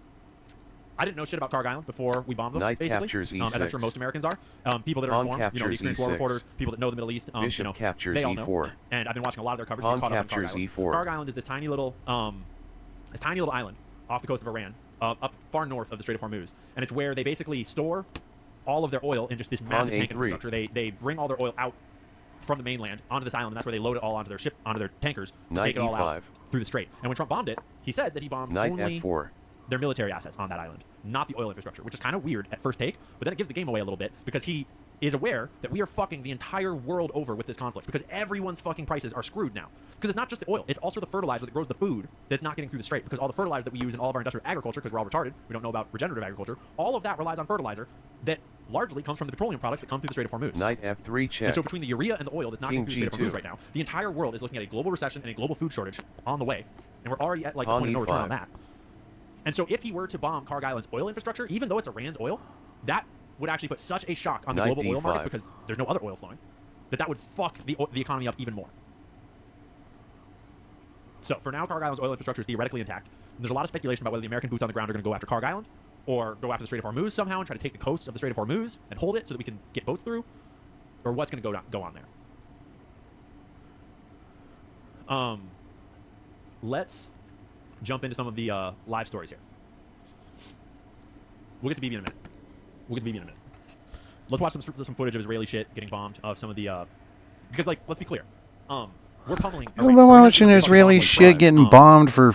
I didn't know shit about Karg Island before we bombed them, Knight basically. captures E6. As I'm sure most Americans are. People that are Pawn informed, the experienced war E6. reporters, people that know the Middle East, Bishop captures they all E4. know. And I've been watching a lot of their coverage. Pawn Caught captures up on Karg E4. Island. Karg Island is this tiny little island off the coast of Iran, up far north of the Strait of Hormuz. And it's where they basically store all of their oil in just this massive tank infrastructure. They bring all their oil out from the mainland onto this island, and that's where they load it all onto their ship, onto their tankers, to take it all out through the strait. And when Trump bombed it, he said that he bombed only their military assets on that island, not the oil infrastructure, which is kind of weird at first take, but then it gives the game away a little bit because he is aware that we are fucking the entire world over with this conflict because everyone's fucking prices are screwed now. Because it's not just the oil, it's also the fertilizer that grows the food that's not getting through the strait, because all the fertilizer that we use in all of our industrial agriculture, because we're all retarded, we don't know about regenerative agriculture, all of that relies on fertilizer that largely comes from the petroleum products that come through the Strait of Hormuz. Knight F3 check. And so between the urea and the oil that's not getting through the Strait of Hormuz right now, the entire world is looking at a global recession and a global food shortage on the way. And we're already at like the point of no return on that. And so if he were to bomb Karg Island's oil infrastructure, even though it's Iran's oil, that would actually put such a shock on the global oil market because there's no other oil flowing, that would fuck the economy up even more. So for now, Karg Island's oil infrastructure is theoretically intact. And there's a lot of speculation about whether the American boots on the ground are going to go after Karg Island or go after the Strait of Hormuz somehow and try to take the coast of the Strait of Hormuz and hold it so that we can get boats through, or what's going to go on there. Let's jump into some of the live stories here. We'll get to BB in a minute. Let's watch some footage of Israeli shit getting bombed of some of the because like let's be clear, we're pummeling. I've been watching Israeli shit getting bombed for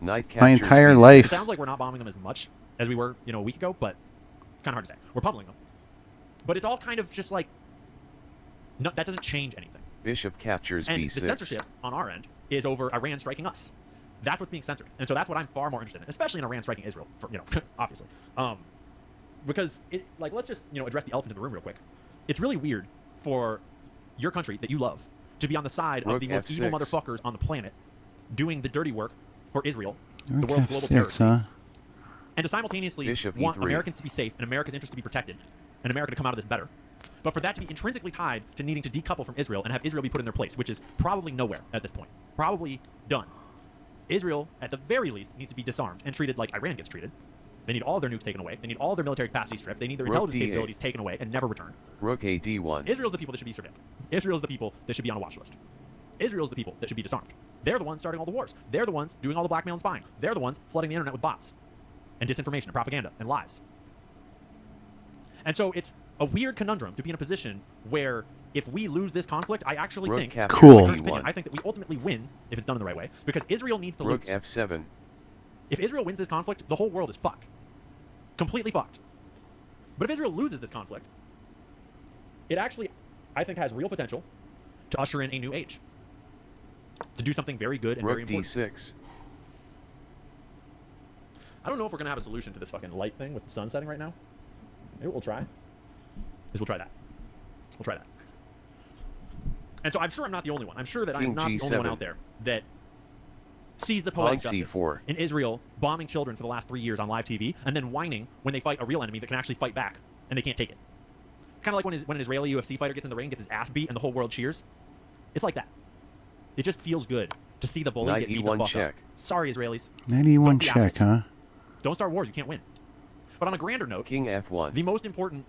my entire life. It sounds like we're not bombing them as much as we were, a week ago, but kind of hard to say. We're pummeling them, but it's all kind of just like that doesn't change anything. Bishop captures B6. The censorship on our end is over Iran striking us. That's what's being censored, and so that's what I'm far more interested in, especially in Iran striking Israel. For, obviously, because let's just address the elephant in the room real quick. It's really weird for your country that you love to be on the side Rook of the most evil F6. motherfuckers on the planet, doing the dirty work for Israel, the Rook world's global F6, terror, huh? and to simultaneously Bishop want E3. Americans to be safe and America's interests to be protected, and America to come out of this better. But for that to be intrinsically tied to needing to decouple from Israel and have Israel be put in their place, which is probably nowhere at this point, probably done. Israel, at the very least, needs to be disarmed and treated like Iran gets treated. They need all their nukes taken away. They need all their military capacity stripped. They need their Rook intelligence D8. capabilities taken away and never returned. Rook AD1. Israel's the people that should be surveilled. Israel's the people that should be on a watch list. Israel's the people that should be disarmed. They're the ones starting all the wars. They're the ones doing all the blackmail and spying. They're the ones flooding the internet with bots and disinformation and propaganda and lies. And so it's a weird conundrum to be in a position where if we lose this conflict, I actually Rook think, captures Cool. my current opinion, E1. I think that we ultimately win if it's done in the right way, because Israel needs to Rook lose. F7. If Israel wins this conflict, the whole world is fucked. Completely fucked. But if Israel loses this conflict, it actually, I think, has real potential to usher in a new age. To do something very good and very Rook important. D6. I don't know if we're going to have a solution to this fucking light thing with the sun setting right now. Maybe what we'll try is we'll try that. We'll try that. And so I'm sure I'm not the only one. I'm sure that I'm King not the only one G7. out there that sees the Pawn poetic justice C4. in Israel bombing children for the last 3 years on live TV and then whining when they fight a real enemy that can actually fight back and they can't take it. Kind of like when an Israeli UFC fighter gets in the ring, gets his ass beat, and the whole world cheers. It's like that. It just feels good to see the bully Knight get beat the E1 fuck check. up. Sorry, Israelis. 91 Don't be check, huh? assholes. Don't start wars. You can't win. But on a grander note, King F1. the most important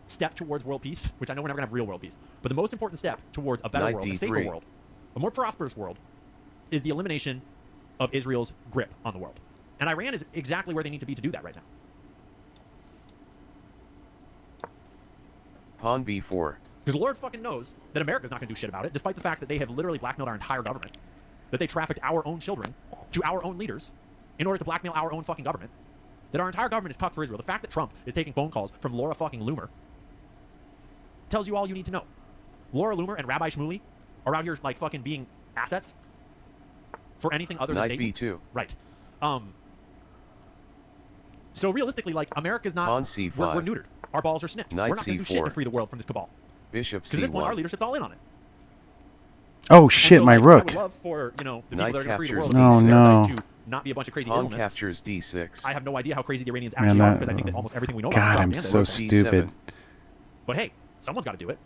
step towards world peace, which I know we're never going to have real world peace, but the most important step towards a better Knight world, a D3. safer world, a more prosperous world, is the elimination of Israel's grip on the world. And Iran is exactly where they need to be to do that right now. Pawn B4. Because the Lord fucking knows that America's not going to do shit about it, despite the fact that they have literally blackmailed our entire government, that they trafficked our own children to our own leaders in order to blackmail our own fucking government, that our entire government is cucked for Israel. The fact that Trump is taking phone calls from Laura fucking Loomer tells you all you need to know. Laura Loomer and Rabbi Shmuley are out here like fucking being assets for anything other than Knight Satan. B2. Right. So realistically, like, America's not... Pawn C5. We're neutered. Our balls are snipped. Knight We're not going to do shit to C4. free the world from this cabal. Bishop Because at this point, our C1. leadership's all in on it. Oh And shit, so, my like, I rook. would love for, you know, the Knight people that are going to free the captures world D6. to not be a bunch of crazy Pawn Islamists. captures D6. I have no idea how crazy the Iranians Man, actually are, that- because I think that almost everything we know God, about I'm is so propaganda. Rook stupid. D7. But hey, someone's got to do it.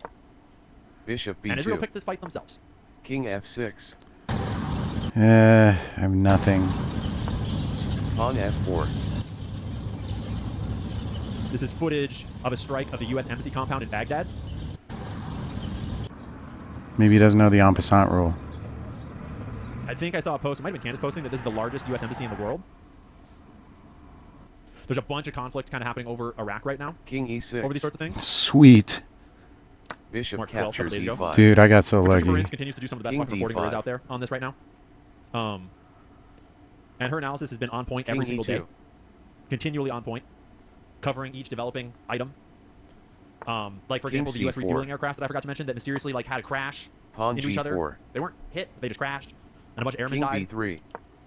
Bishop And Israel B2. picked this fight themselves. King F6. I have nothing. Pawn F4. This is footage of a strike of the U.S. Embassy compound in Baghdad. Maybe he doesn't know the en passant rule. I think I saw a post, it might have been Candace posting, that this is the largest U.S. embassy in the world. There's a bunch of conflict kind of happening over Iraq right now, King E6. over these sorts of things. Sweet. Bishop Mark 12 captures days ago. E5. Dude, I got so Patricia lucky. Marines continues to do some of the best King fucking reporting there is D5. out there on this right now. And her analysis has been on point every King single day. E2. Continually on point. Covering each developing item. Like, for King example, the U.S. C4. refueling aircraft that I forgot to mention that mysteriously like had a crash Pawn into each other. G4. They weren't hit, they just crashed. And a bunch of airmen King died, B3.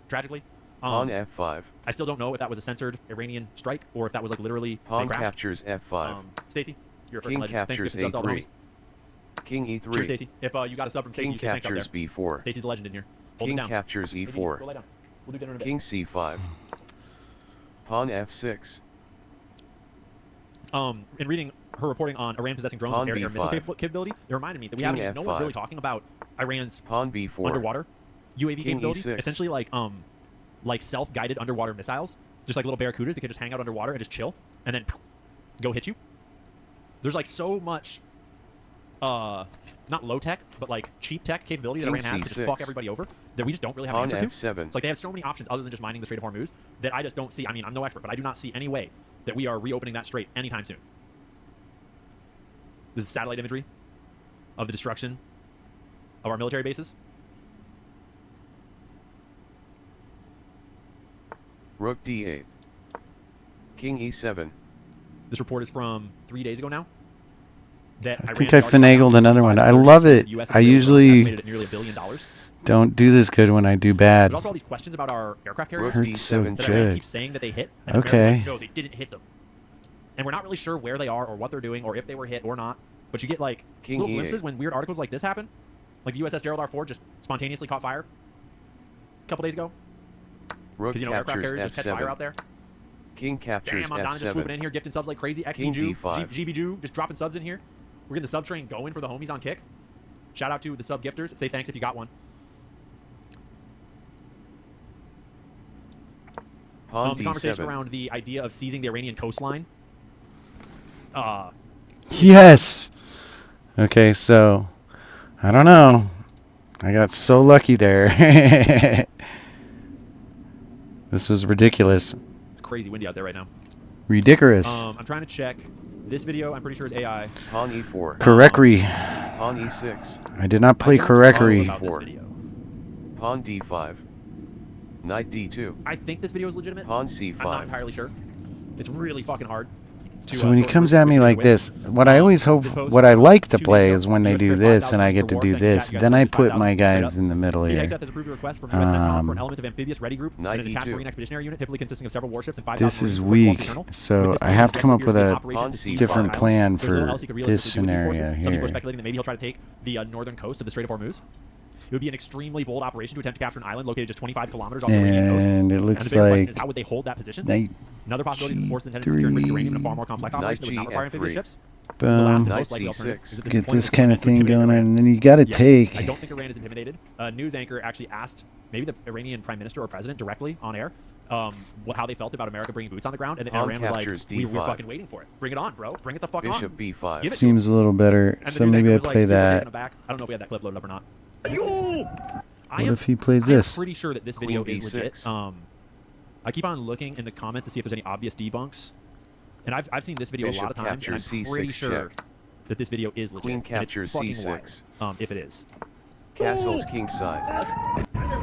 tragically. Pawn F5. I still don't know if that was a censored Iranian strike or if that was like literally Pawn they crashed. captures F5. Stacy, you're a King freaking legend. Thanks for captures gifting subs to all the A3. homies. King Cheers, E3. Stacy. If you got a sub from Stacy, King you say thanks out captures there. B4. Stacy's the legend in here. Hold King it down. captures Maybe E4. Go lie down. We'll do dinner in a bit. King C5. Pawn F6. In reading her reporting on Iran possessing drones Pawn with air missile B5. capability, it reminded me that we King haven't. No one's F5. really talking about Iran's Pawn B4. underwater UAV King capability. E6. Essentially, like self-guided underwater missiles, just like little barracudas that can just hang out underwater and just chill, and then go hit you. There's like so much, not low tech, but like cheap tech capability that King Iran has to just C6. fuck everybody over that we just don't really have an Pawn answer to. F7. It's like they have so many options other than just mining the Strait of Hormuz that I just don't see. I mean, I'm no expert, but I do not see any way that we are reopening that strait anytime soon. This is satellite imagery of the destruction of our military bases. Rook D8. King E7. This report is from 3 days ago now. That I Iran think I has already finagled another one. I love it. US I is usually estimated at nearly $1 billion. don't do this good when I do bad. There's also all these questions about our aircraft carriers Rook Hurts so D7 that Iran good. keeps saying that they hit. And Okay. America's like, no, they didn't hit them. And we're not really sure where they are or what they're doing or if they were hit or not. but you get like King little E8. glimpses when weird articles like this happen. Like the USS Gerald R. Ford just spontaneously caught fire a couple days ago. Rook Because, you know, aircraft captures carriers just catch fire out F7. there. King captures Damn, I'm just swooping in F7. here, gifting subs like crazy. King XBJU, D5. GBJU, just dropping subs in here. We're getting the sub train going for the homies on Kick. Shout out to the sub gifters. Say thanks if you got one. Pawn The conversation D7. around the idea of seizing the Iranian coastline. Yes. Okay, so I don't know. I got so lucky there. This was ridiculous. It's crazy windy out there right now. Ridiculous. I'm trying to check. This video, I'm pretty sure is AI. Pawn E4. Correctly. Pawn E6. I did not play I don't know correctly. about this Four. video. Pawn D5. Knight D2. I think this video is legitimate. Pawn I'm not C5. entirely sure. It's really fucking hard. So when he sort of comes predict at me which like way this, what I always hope, what I like to play is when they do this and I get to do this, then I put my guys in the middle here. has approved a request from US CENTCOM for an element of amphibious ready group and an attached 92. Marine Expeditionary Unit, typically consisting of several warships and 5,000 This is Marines with weak, Colonel. so With this I have to come up appears with to be a operation to seize different Island. plan There's little for else he could this realistically do with these scenario forces. Some people here. are speculating that maybe he'll try to take the northern coast of the Strait of Hormuz. It would be an extremely bold operation to attempt to capture an island located just 25 kilometers off the Iranian coast. And it And looks the bigger question like is, how would they hold that position? Knight Another possibility is the forces intended to secure and risk uranium in a far more complex operation that would not require amphibious G3. ships. The last and boom, most likely Knight alternative C6. is that this get deployment this is kind of to thing intimidate going on, Iran. and then you got to Yes, take. I don't think Iran is intimidated. A news anchor actually asked maybe the Iranian prime minister or president directly on air how they felt about America bringing boots on the ground, and then Pawn Iran was like, captures we're D5. fucking waiting for it. Bring it on, bro. Bring it the fuck Bishop on. B5. Give it Seems a little better, And the so news maybe I anchor was, play like, super taken that. aback. I don't know if we had that clip loaded up or not. What if he plays this? I'm pretty sure that this video Queen is legit. B6. I keep on looking in the comments to see if there's any obvious debunks. And I've seen this video Bishop a lot of times, and I'm captures C6 pretty sure check. that this video is legit. Queen and it's captures fucking C6. wild, if it is. Castles kingside.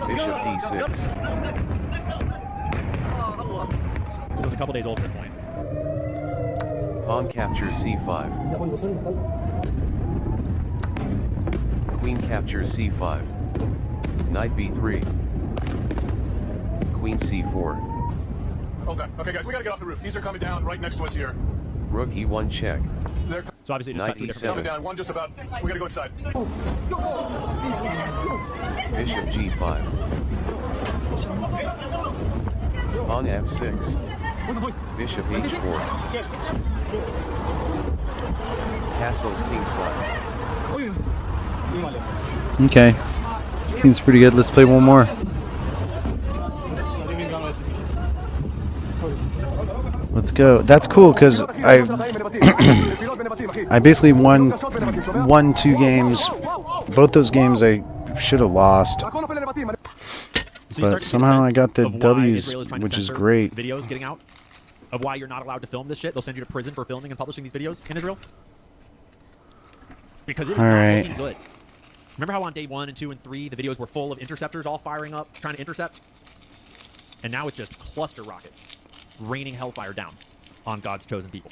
Bishop D6. So it's a couple days old at this point. Pawn captures C5. Queen captures C5. Knight B3. Queen C4. Okay, guys, we gotta get off the roof. These are coming down right next to us here. Rook E1 check. They're So obviously it just cut Knight two different E7. coming down. One just about. We gotta go inside. Bishop G5. Pawn F6. Bishop H4. Castles kingside. Okay, seems pretty good. Let's play one more. Let's go. That's cool because I basically won 2 games. Both those games I should have lost, So you start but to get a somehow I sense got the of why W's, Israel is trying to which is censor great. Videos getting out of why you're not allowed to film this shit. They'll send you to prison for filming and publishing these videos in Israel because it is All not right. looking good. Remember how on day 1 and 2 and 3 the videos were full of interceptors all firing up, trying to intercept, and now it's just cluster rockets raining hellfire down on God's chosen people.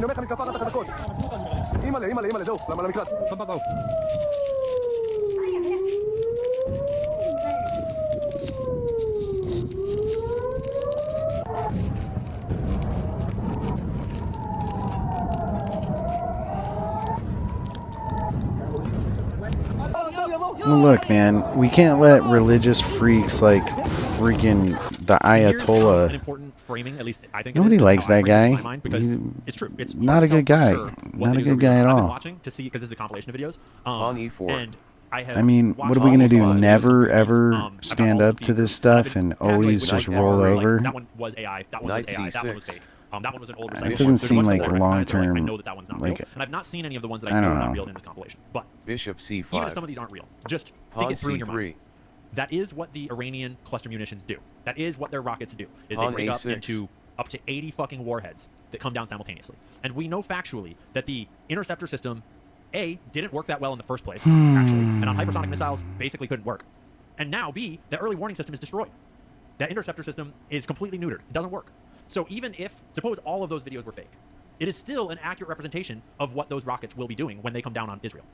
Well, look, man, we can't let religious freaks like freaking the Here's an Ayatollah. important framing, at least I think. Nobody it is, likes how I that frame this in guy. my mind, because He's it's true. It's not a good guy. Not a good guy at I've been all. watching to see because this is a compilation of videos. On E4. And I have I mean, watched what are we all gonna of do? the videos Never with these, ever about stand all up of to the this people. I've stuff been and always calculating just which roll one, over? That one was AI. That one Knight was AI. That one was C6. fake. That one was an old recycled It one. doesn't There's a seem bunch like of older, and I long-term, know that that one's not like- real, and I've not seen any of the ones that I I know don't are not know. real in this compilation. But Bishop even C5. if some of these aren't real, just Pawn think it through in your mind. C3. That is what the Iranian cluster munitions do. That is what their rockets do. Is they Pawn break up A6. into up to 80 fucking warheads that come down simultaneously. And we know factually that the interceptor system, A, didn't work that well in the first place, actually, and on hypersonic missiles basically couldn't work. And now, B, the early warning system is destroyed. That interceptor system is completely neutered. It doesn't work. So even if, suppose all of those videos were fake, it is still an accurate representation of what those rockets will be doing when they come down on Israel.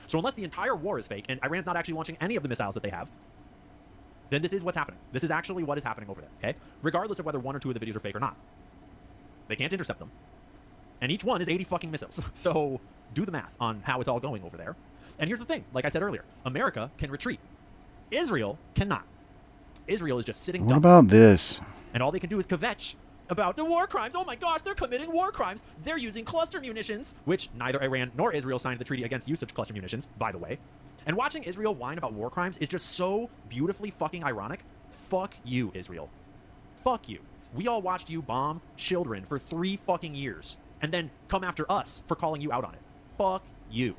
So unless the entire war is fake and Iran's not actually launching any of the missiles that they have, then this is what's happening. This is actually what is happening over there, okay? Regardless of whether 1 or 2 of the videos are fake or not. They can't intercept them. And each one is 80 fucking missiles. So do the math on how it's all going over there. And here's the thing, like I said earlier, America can retreat. Israel cannot. Israel is just sitting ducks. What about this? And all they can do is kvetch about the war crimes. Oh my gosh, they're committing war crimes. They're using cluster munitions, which neither Iran nor Israel signed the treaty against use of cluster munitions, by the way. And watching Israel whine about war crimes is just so beautifully fucking ironic. Fuck you, Israel. Fuck you. We all watched you bomb children for 3 fucking years and then come after us for calling you out on it. Fuck you.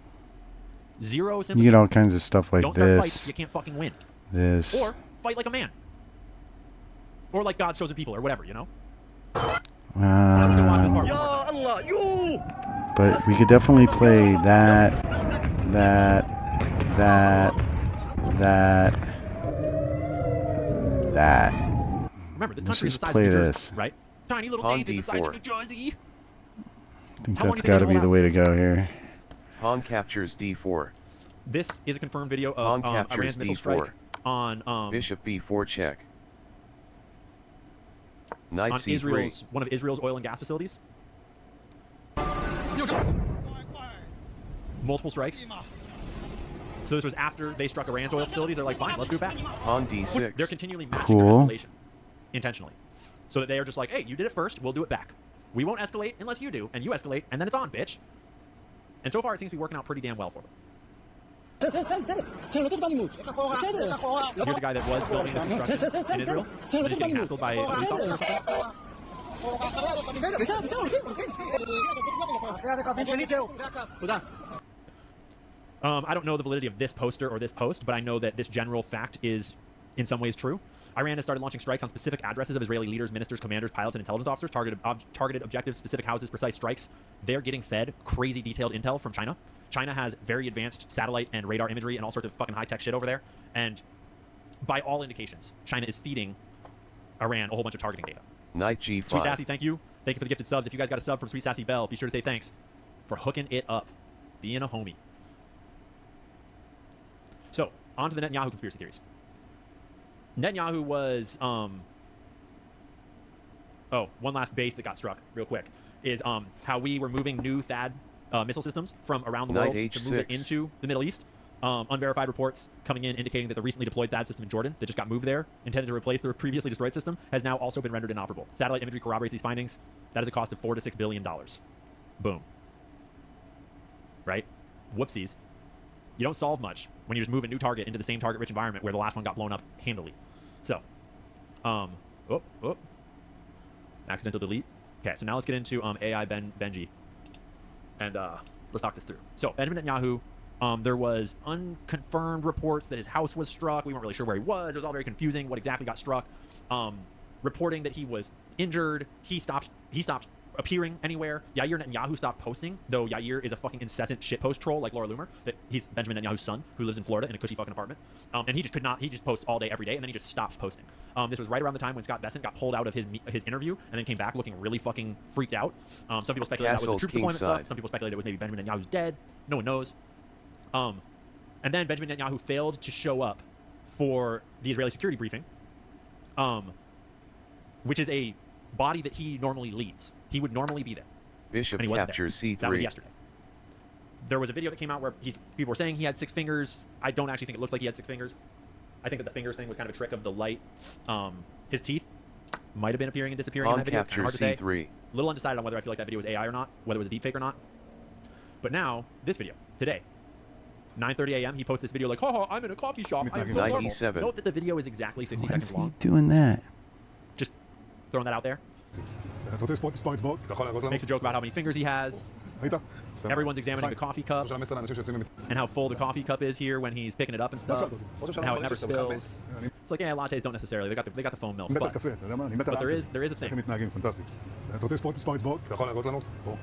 Zero sympathy. You get all kinds of stuff like Don't start this. fights, you can't fucking win. This. Or fight like a man. Or like God's chosen people or whatever, you know? But we could definitely play that. Remember, this Let's country is just the size play of New Jersey, this. right? Tiny little Pawn dainty the size of D4. New Jersey. I think How long that's do you think got to it'll be the allow? way to go here. Pawn captures d4. This is a confirmed video Pawn of captures Iran's missile D4. strike on Bishop b4 check. Knight on c3. one of Israel's oil and gas facilities. Multiple strikes. So this was after they struck Iran's oil facilities. They're like, fine, let's do it back. Pawn d6. They're continually matching their Cool. escalation intentionally. So that they are just like, hey, you did it first, we'll do it back. We won't escalate unless you do, and you escalate, and then it's on, bitch. And so far, it seems to be working out pretty damn well for them. Here's a guy that was filming this destruction in Israel, and is getting hassled by a police officer or something. I don't know the validity of this poster or this post, but I know that this general fact is in some ways true. Iran has started launching strikes on specific addresses of Israeli leaders, ministers, commanders, pilots, and intelligence officers, targeted objectives, specific houses, precise strikes. They're getting fed crazy detailed intel from China. China has very advanced satellite and radar imagery and all sorts of fucking high-tech shit over there. And by all indications, China is feeding Iran a whole bunch of targeting data. Knight g5. Sweet Sassy, thank you. Thank you for the gifted subs. If you guys got a sub from Sweet Sassy Bell, be sure to say thanks for hooking it up. Being a homie. So, on to the Netanyahu conspiracy theories. Netanyahu was, one last base that got struck real quick is how we were moving new THAAD missile systems from around the world Knight to move it H6. into the Middle East. Unverified reports coming in indicating that the recently deployed THAAD system in Jordan that just got moved there, intended to replace the previously destroyed system, has now also been rendered inoperable. Satellite imagery corroborates these findings. That is a cost of $4 to $6 billion. Boom. Right? Whoopsies. You don't solve much when you just move a new target into the same target-rich environment where the last one got blown up handily. So, accidental delete. Okay, so now let's get into AI Benji, and let's talk this through. So, Benjamin Netanyahu, there was unconfirmed reports that his house was struck. We weren't really sure where he was. It was all very confusing what exactly got struck. Reporting that he was injured. He stopped appearing anywhere. Yair Netanyahu stopped posting, though Yair is a fucking incessant shitpost troll like Laura Loomer. That he's Benjamin Netanyahu's son who lives in Florida in a cushy fucking apartment. And he just could not. He just posts all day, every day, and then he just stops posting. This was right around the time when Scott Bessent got pulled out of his interview and then came back looking really fucking freaked out. Some people speculated that was the troops deployment stuff. Some people speculated it was maybe Benjamin Netanyahu's dead. No one knows. And then Benjamin Netanyahu failed to show up for the Israeli security briefing, which is a body that he normally leads. He would normally be there. Bishop and he wasn't captures there. c3. That was yesterday. There was a video that came out where people were saying he had 6 fingers. I don't actually think it looked like he had 6 fingers. I think that the fingers thing was kind of a trick of the light. His teeth might have been appearing and disappearing in Pawn that video. It's kinda captures hard to say. c3. A little undecided on whether I feel like that video was AI or not, whether it was a deepfake or not. But now, this video, today, 9:30 a.m., he posted this video like, haha, I'm in a coffee shop. I am so Knight normal. E7. Note that the video is exactly 60 Why is seconds he long. doing that? Just throwing that out there. אתה רוצה לספור מספר אצבעות? אתה יכול להראות לנו? Makes a joke about how many fingers he has. ראית? Everyone's examining the coffee cup של המסר לאנשים שיוצאים and how full the coffee cup is here when he's picking it up and stuff, and how it never spills. It's like, yeah, lattes don't necessarily. They got the foam milk, אני מת על but קפה, אתה יודע מה? אני מת על there האף is שלי. a איך thing. הם מתנהגים, פנטסטי. אתה רוצה לספור מספר אצבעות? אתה יכול להראות לנו? פה.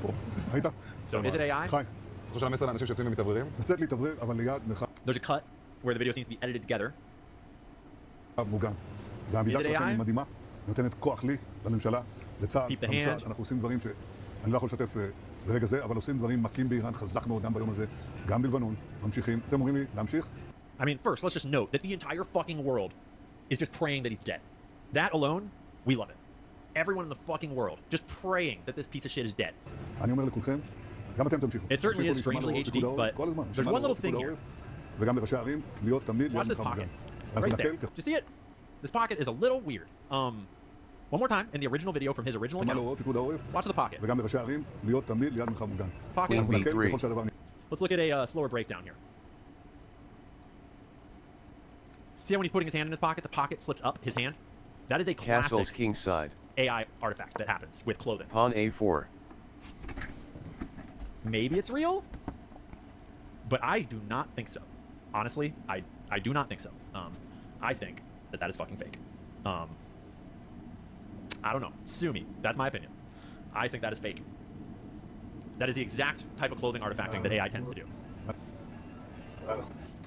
פה. ראית? So is it AI? חי. אתה חושב המסר לאנשים שיוצאים ומתאווררים? לצאת להתאוורר, אבל ליד מרחב There's a cut where the video seems to be edited together. מוגן. והעמידה Is it שלכם AI? היא מדהימה, נותנת כוח לי, לממשלה, לצה"ל, Keep the למוסד. hand. אנחנו עושים דברים שאני לא יכול לשתף ברגע זה, אבל עושים דברים מכים באיראן חזק מאוד גם ביום הזה, גם בלבנון, ממשיכים. אתם אומרים לי להמשיך? I mean, first, let's just note that the entire fucking world is just praying that he's dead. That alone, we love it. everyone in the fucking world just praying that this piece of shit is dead. אני אומר לכולכם, גם אתם תמשיכו. It certainly is תמשיכו strangely להישמע HD, להוראות but כל הזמן. there's להישמע one little להוראות thing פיקוד here. העורף, וגם לראשי הערים, להיות תמיד Watch ליד this מרחב pocket. מוגן. אז Right there. נקל, Do you see it? This pocket is a little weird. One more time, in the original video from his original להישמע account, להוראות פיקוד העורף, watch the pocket. וגם לראשי הערים, להיות תמיד ליד מרחב מוגן. Pocket. אנחנו נקל B3. ככל שהדבר Let's look at a slower breakdown here. See how when he's putting his hand in his pocket slips up his hand? That is a Castle's classic king side. AI artifact that happens with clothing. Pawn A4. Maybe it's real, but I do not think so. Honestly, I do not think so. I think that is fucking fake. I don't know. Sue me. That's my opinion. I think that is fake. That is the exact type of clothing artifacting that AI tends to do.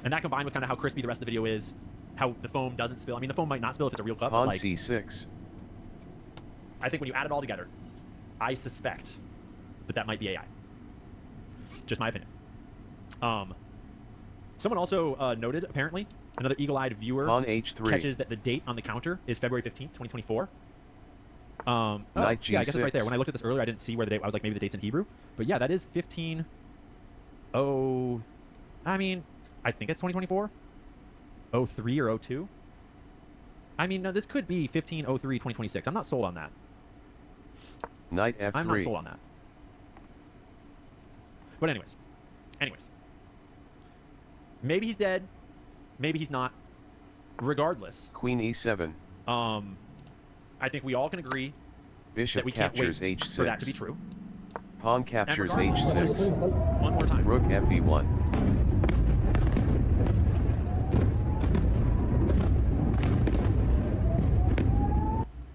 And that combined with kind of how crispy the rest of the video is, how the foam doesn't spill. I mean, the foam might not spill if it's a real cup. Pawn But like, C6. I think when you add it all together, I suspect that might be AI. Just my opinion. Someone also noted, apparently, another eagle-eyed viewer Pawn H3. catches that the date on the counter is February 15th, 2024. Knight yeah, I guess it's right there. G6. When I looked at this earlier, I didn't see where the date. I was like, maybe the date's in Hebrew. But yeah, that is 15. Oh, I mean, I think it's 2024. 03 or 02. I mean, no, this could be 1503 2026. I'm not sold on that. Knight F3. I'm not sold on that. But anyways, maybe he's dead, maybe he's not. Regardless, Queen E7. I think we all can agree Bishop that we can't captures wait H6. for that to be true. Pawn captures And regardless, let's just- H6. One more time. Rook Fe1.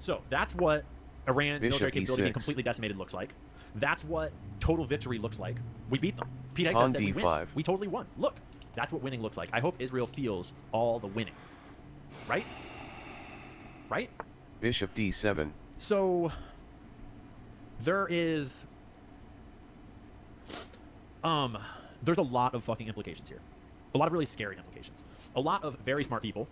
So that's what Iran's Bishop military capability being E6. completely decimated looks like. That's what total victory looks like. We beat them. Pete Hegg Pawn said we win. D5. We totally won. Look, that's what winning looks like. I hope Israel feels all the winning. Right? Right? Bishop D7. So there is there's a lot of fucking implications here. A lot of really scary implications. A lot of very smart people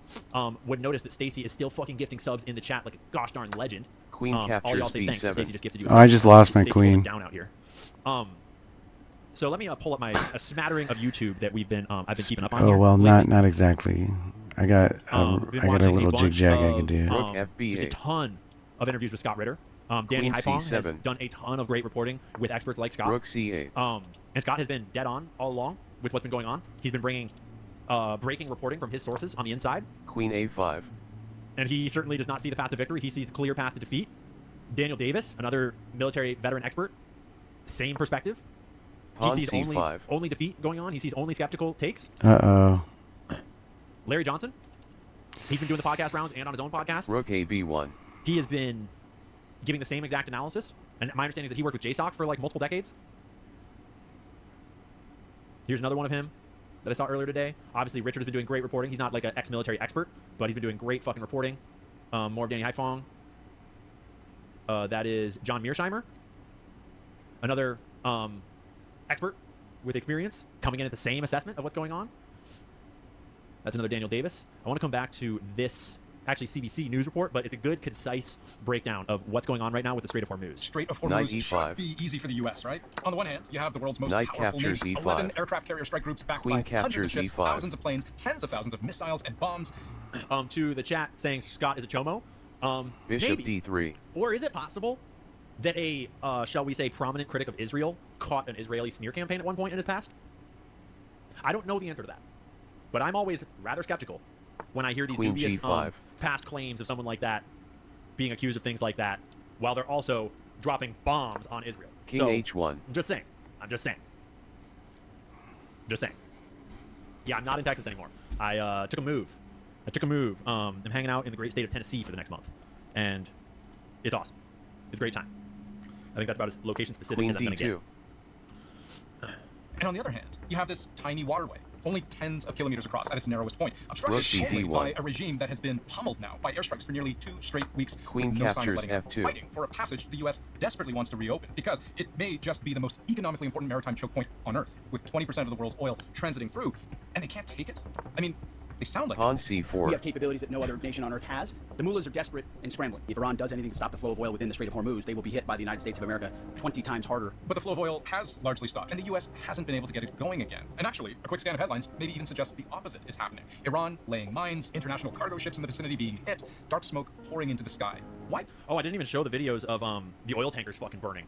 would notice that Stacy is still fucking gifting subs in the chat like a gosh darn legend. Queen All y'all captures say thanks. B7. Stacy just gifted you. Oh, I just lost my Stacy's holding queen. down out here. So let me pull up a smattering of YouTube that I've been keeping up on. Oh here well, lately. not exactly. I got Been I got a watching little bunch jig jag I of, can do. Rook just a FB8. ton of interviews with Scott Ritter. Danny Queen Haifong has C7. done a ton of great reporting with experts like Scott. Rook C8. And Scott has been dead on all along with what's been going on. He's been bringing breaking reporting from his sources on the inside. Queen A5. And he certainly does not see the path to victory. He sees the clear path to defeat. Daniel Davis, another military veteran expert, same perspective. Pawn He sees C5. only defeat going on. He sees only skeptical takes. Uh-oh. Larry Johnson, he's been doing the podcast rounds and on his own podcast. Rook AB1. He has been giving the same exact analysis. And my understanding is that he worked with JSOC for like multiple decades. Here's another one of him that I saw earlier today. Obviously, Richard has been doing great reporting. He's not like an ex-military expert, but he's been doing great fucking reporting. More of Danny Haifong. That is John Mearsheimer, another expert with experience, coming in at the same assessment of what's going on. That's another Daniel Davis. I want to come back to this, actually CBC news report, but it's a good, concise breakdown of what's going on right now with the Strait of Hormuz. Strait of Knight Hormuz E5. should be easy for the U.S., right? On the one hand, you have the world's most Knight powerful captures navy, E5. 11 aircraft carrier strike groups backed Queen by hundreds of captures ships, E5. thousands of planes, tens of thousands of missiles and bombs. To the chat saying Scott is a chomo. Bishop Maybe. D3. Or is it possible that a, shall we say, prominent critic of Israel caught an Israeli smear campaign at one point in his past? I don't know the answer to that. But I'm always rather skeptical when I hear these Queen dubious G5. past claims of someone like that being accused of things like that while they're also dropping bombs on Israel. King So, H1. I'm just saying. Yeah, I'm not in Texas anymore. I took a move. I'm hanging out in the great state of Tennessee for the next month. And it's awesome. It's a great time. I think that's about as location specific Queen as I'm going to D2. get. And on the other hand, you have this tiny waterway, only tens of kilometers across at its narrowest point, Rook obstructed solely D1. by a regime that has been pummeled now by airstrikes for nearly 2 straight weeks. Queen with no sign of captures letting up. F2. Fighting for a passage the U.S. desperately wants to reopen because it may just be the most economically important maritime choke point on Earth, with 20% of the world's oil transiting through, and they can't take it. I mean, They sound like Pawn it. We C4. have capabilities that no other nation on Earth has. The mullahs are desperate and scrambling. If Iran does anything to stop the flow of oil within the Strait of Hormuz, they will be hit by the United States of America 20 times harder. But the flow of oil has largely stopped, and the U.S. hasn't been able to get it going again. And actually, a quick scan of headlines maybe even suggests the opposite is happening. Iran laying mines, international cargo ships in the vicinity being hit, dark smoke pouring into the sky. Why? Oh, I didn't even show the videos of the oil tankers fucking burning.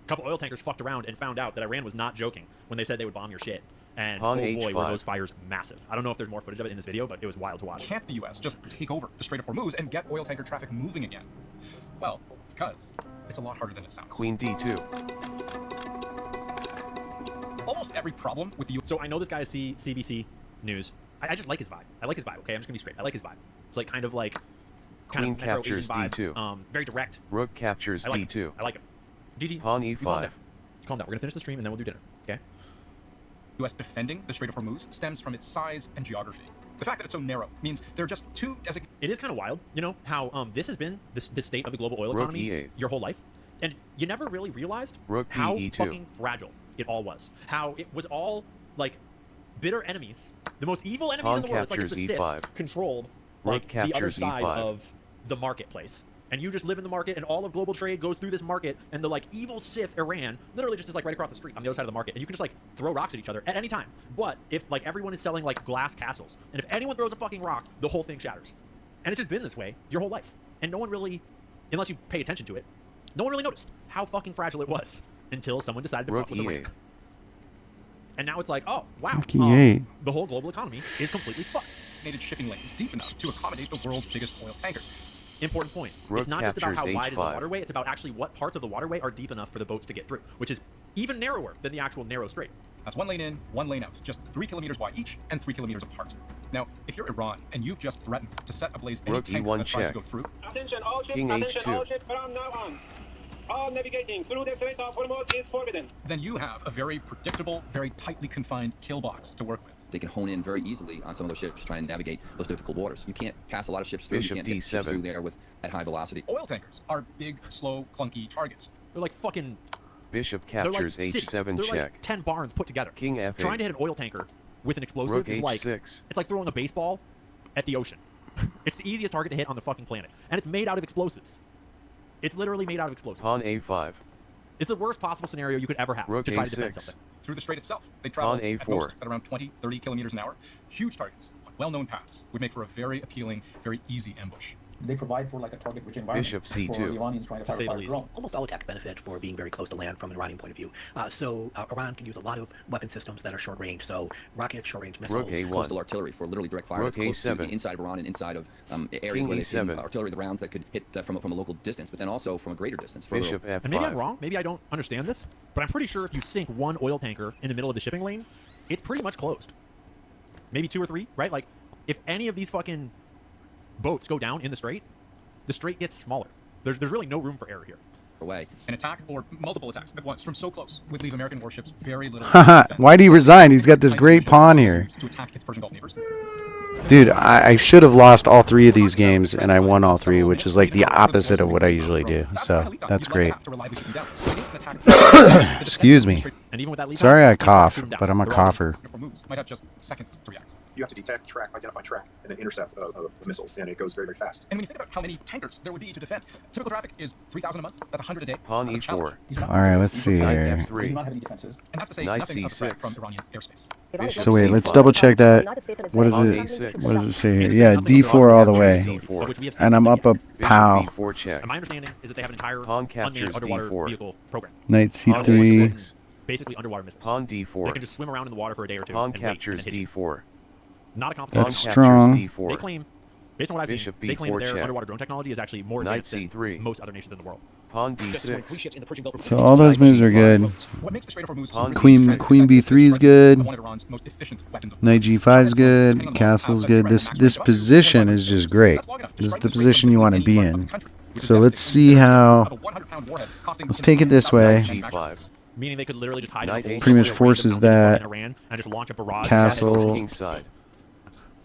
A couple oil tankers fucked around and found out that Iran was not joking when they said they would bomb your shit. And Pawn oh boy, H5. were those fires massive. I don't know if there's more footage of it in this video, but it was wild to watch. Can't the U.S. just take over the Strait of Hormuz and get oil tanker traffic moving again? Well, because it's a lot harder than it sounds. Queen D2. Almost every problem with the U.S. So I know this guy is CBC News. I just like his vibe. I like his vibe, okay? I'm just gonna be straight. I like his vibe. It's like kind of Queen Metro captures Asian vibe. D2. Very direct. Rook captures I like D2. Him. I like him. GG. Pawn you calm E5. down. Calm down. We're gonna finish the stream and then we'll do dinner, okay? U.S. defending the Strait of Hormuz stems from its size and geography. The fact that it's so narrow means there are just two designated... It is kind of wild, you know, how this has been the state of the global oil Rook economy E8. your whole life. And you never really realized Rook how E2. fucking fragile it all was. How it was all, like, bitter enemies. The most evil enemies Pawn in the world. It's like if captures the Sith E5. controlled, Rook like, the other captures side E5. of the marketplace. And you just live in the market, and all of global trade goes through this market, and the, like, evil Sith Iran literally just is, like, right across the street on the other side of the market. And you can just, like, throw rocks at each other at any time. But if, like, everyone is selling, like, glass castles, and if anyone throws a fucking rock, the whole thing shatters. And it's just been this way your whole life. And no one really, unless you pay attention to it, no one really noticed how fucking fragile it was until someone decided to Rook fuck with the E8. ramp. And now it's like, oh, wow. Rook E8. The whole global economy is completely fucked. shipping lanes deep enough to accommodate the world's biggest oil tankers. Important point. Rook It's not just about how captures wide is the H5. waterway, it's about actually what parts of the waterway are deep enough for the boats to get through, which is even narrower than the actual narrow strait. That's 1 lane in, 1 lane out, just 3 kilometers wide each and 3 kilometers apart. Now, if you're Iran and you've just threatened to set ablaze any Rook tanker E1 that tries to check. go through, Attention all ships, King attention H2. all ships from now on. All navigating through the Strait of Hormuz is forbidden. then you have a very predictable, very tightly confined kill box to work with. They can hone in very easily on some of those ships trying to navigate those difficult waters. You can't pass a lot of ships through. Bishop You can't get ships D7. through there at high velocity. Oil tankers are big, slow, clunky targets. They're like fucking... Bishop They're like captures cities. H7 They're check. like 10 barns put together. King F8. Trying to hit an oil tanker with an explosive Rook is like... H6. It's like throwing a baseball at the ocean. It's the easiest target to hit on the fucking planet. And it's made out of explosives. It's literally made out of explosives. Pawn A5. It's the worst possible scenario you could ever have Rook to try to defend A6. something. Through the strait itself, they travel Pawn at A4. most at around 20, 30 kilometers an hour. Huge targets on well-known paths would make for a very appealing, very easy ambush. They provide for like a target-rich environment Bishop for C2. the Iranians trying to To say the fire least. drone. Almost all attacks benefit for being very close to land from an Iranian point of view. So Iran can use a lot of weapon systems that are short range. So rockets, short range missiles. Rook A1. Coastal artillery for literally direct fire Rook that's close to A7. the inside of Iran and inside of areas King where they see E7. artillery, the rounds that could hit from a local distance, but then also from a greater distance. further Bishop F5. And maybe I'm wrong. Maybe I don't understand this. But I'm pretty sure if you sink one oil tanker in the middle of the shipping lane, it's pretty much closed. Maybe 2 or 3, right? Like, if any of these fucking boats go down in the strait gets smaller. There's really no room for error here. away. An attack or multiple attacks at once from so close would leave American warships very little. Haha, why'd he resign? He's got this great pawn here. To attack its Persian Gulf neighbors. Dude, I should have lost all 3 of these games, and I won all 3, which is like the opposite of what I usually do. So, that's great. Excuse me. And even with that lead Sorry time, I cough, shoot 'em down. but I'm a They're all cougher. Might have just seconds to react. You have to detect, track, identify, track, and then intercept a missile, and it goes very, very fast. And when you think about how many tankers there would be to defend, typical traffic is 3,000 a month. That's 100 a day. Pawn That's a challenge. E4. Alright, let's see Knight here. They do F3. not have any defenses. And that's to say Knight nothing of threat C6. from Iranian airspace. Bishop So wait, let's C5. double check that. What is Pawn it? A6. What does it say here? And it's Yeah, nothing D4 all the captures way. D4. Which we have seen And I'm nothing up a yet. Bishop pow. B4 check. And my understanding is that they have an entire Pawn unmanned captures underwater D4. vehicle program. Knight Pawn C3. A6. Basically underwater missiles. Pawn They D4. can just swim around in the water for a day or two. Pawn and wait, captures and then hit you. D4. Not a Pawn complicated. That's captures strong. They D4. claim, based on what I've seen, Bishop they claim that B4 their check. underwater drone technology is actually more Knight advanced C3. than most other nations in the world. Pawn Free D6. ships in the Persian Gulf. So all those moves are good. What makes the Strait of Hormuz Pawn Queen B3 is good. one of Iran's most efficient weapons of Knight G5 is good. Castle's good. This position is just great. This is the position you want to be in. So let's see how. Let's take it this way. G5. Meaning they could literally just hide Knight in a Pretty hole much in forces Iran that. and just launch a barrage. Castle. Kingside.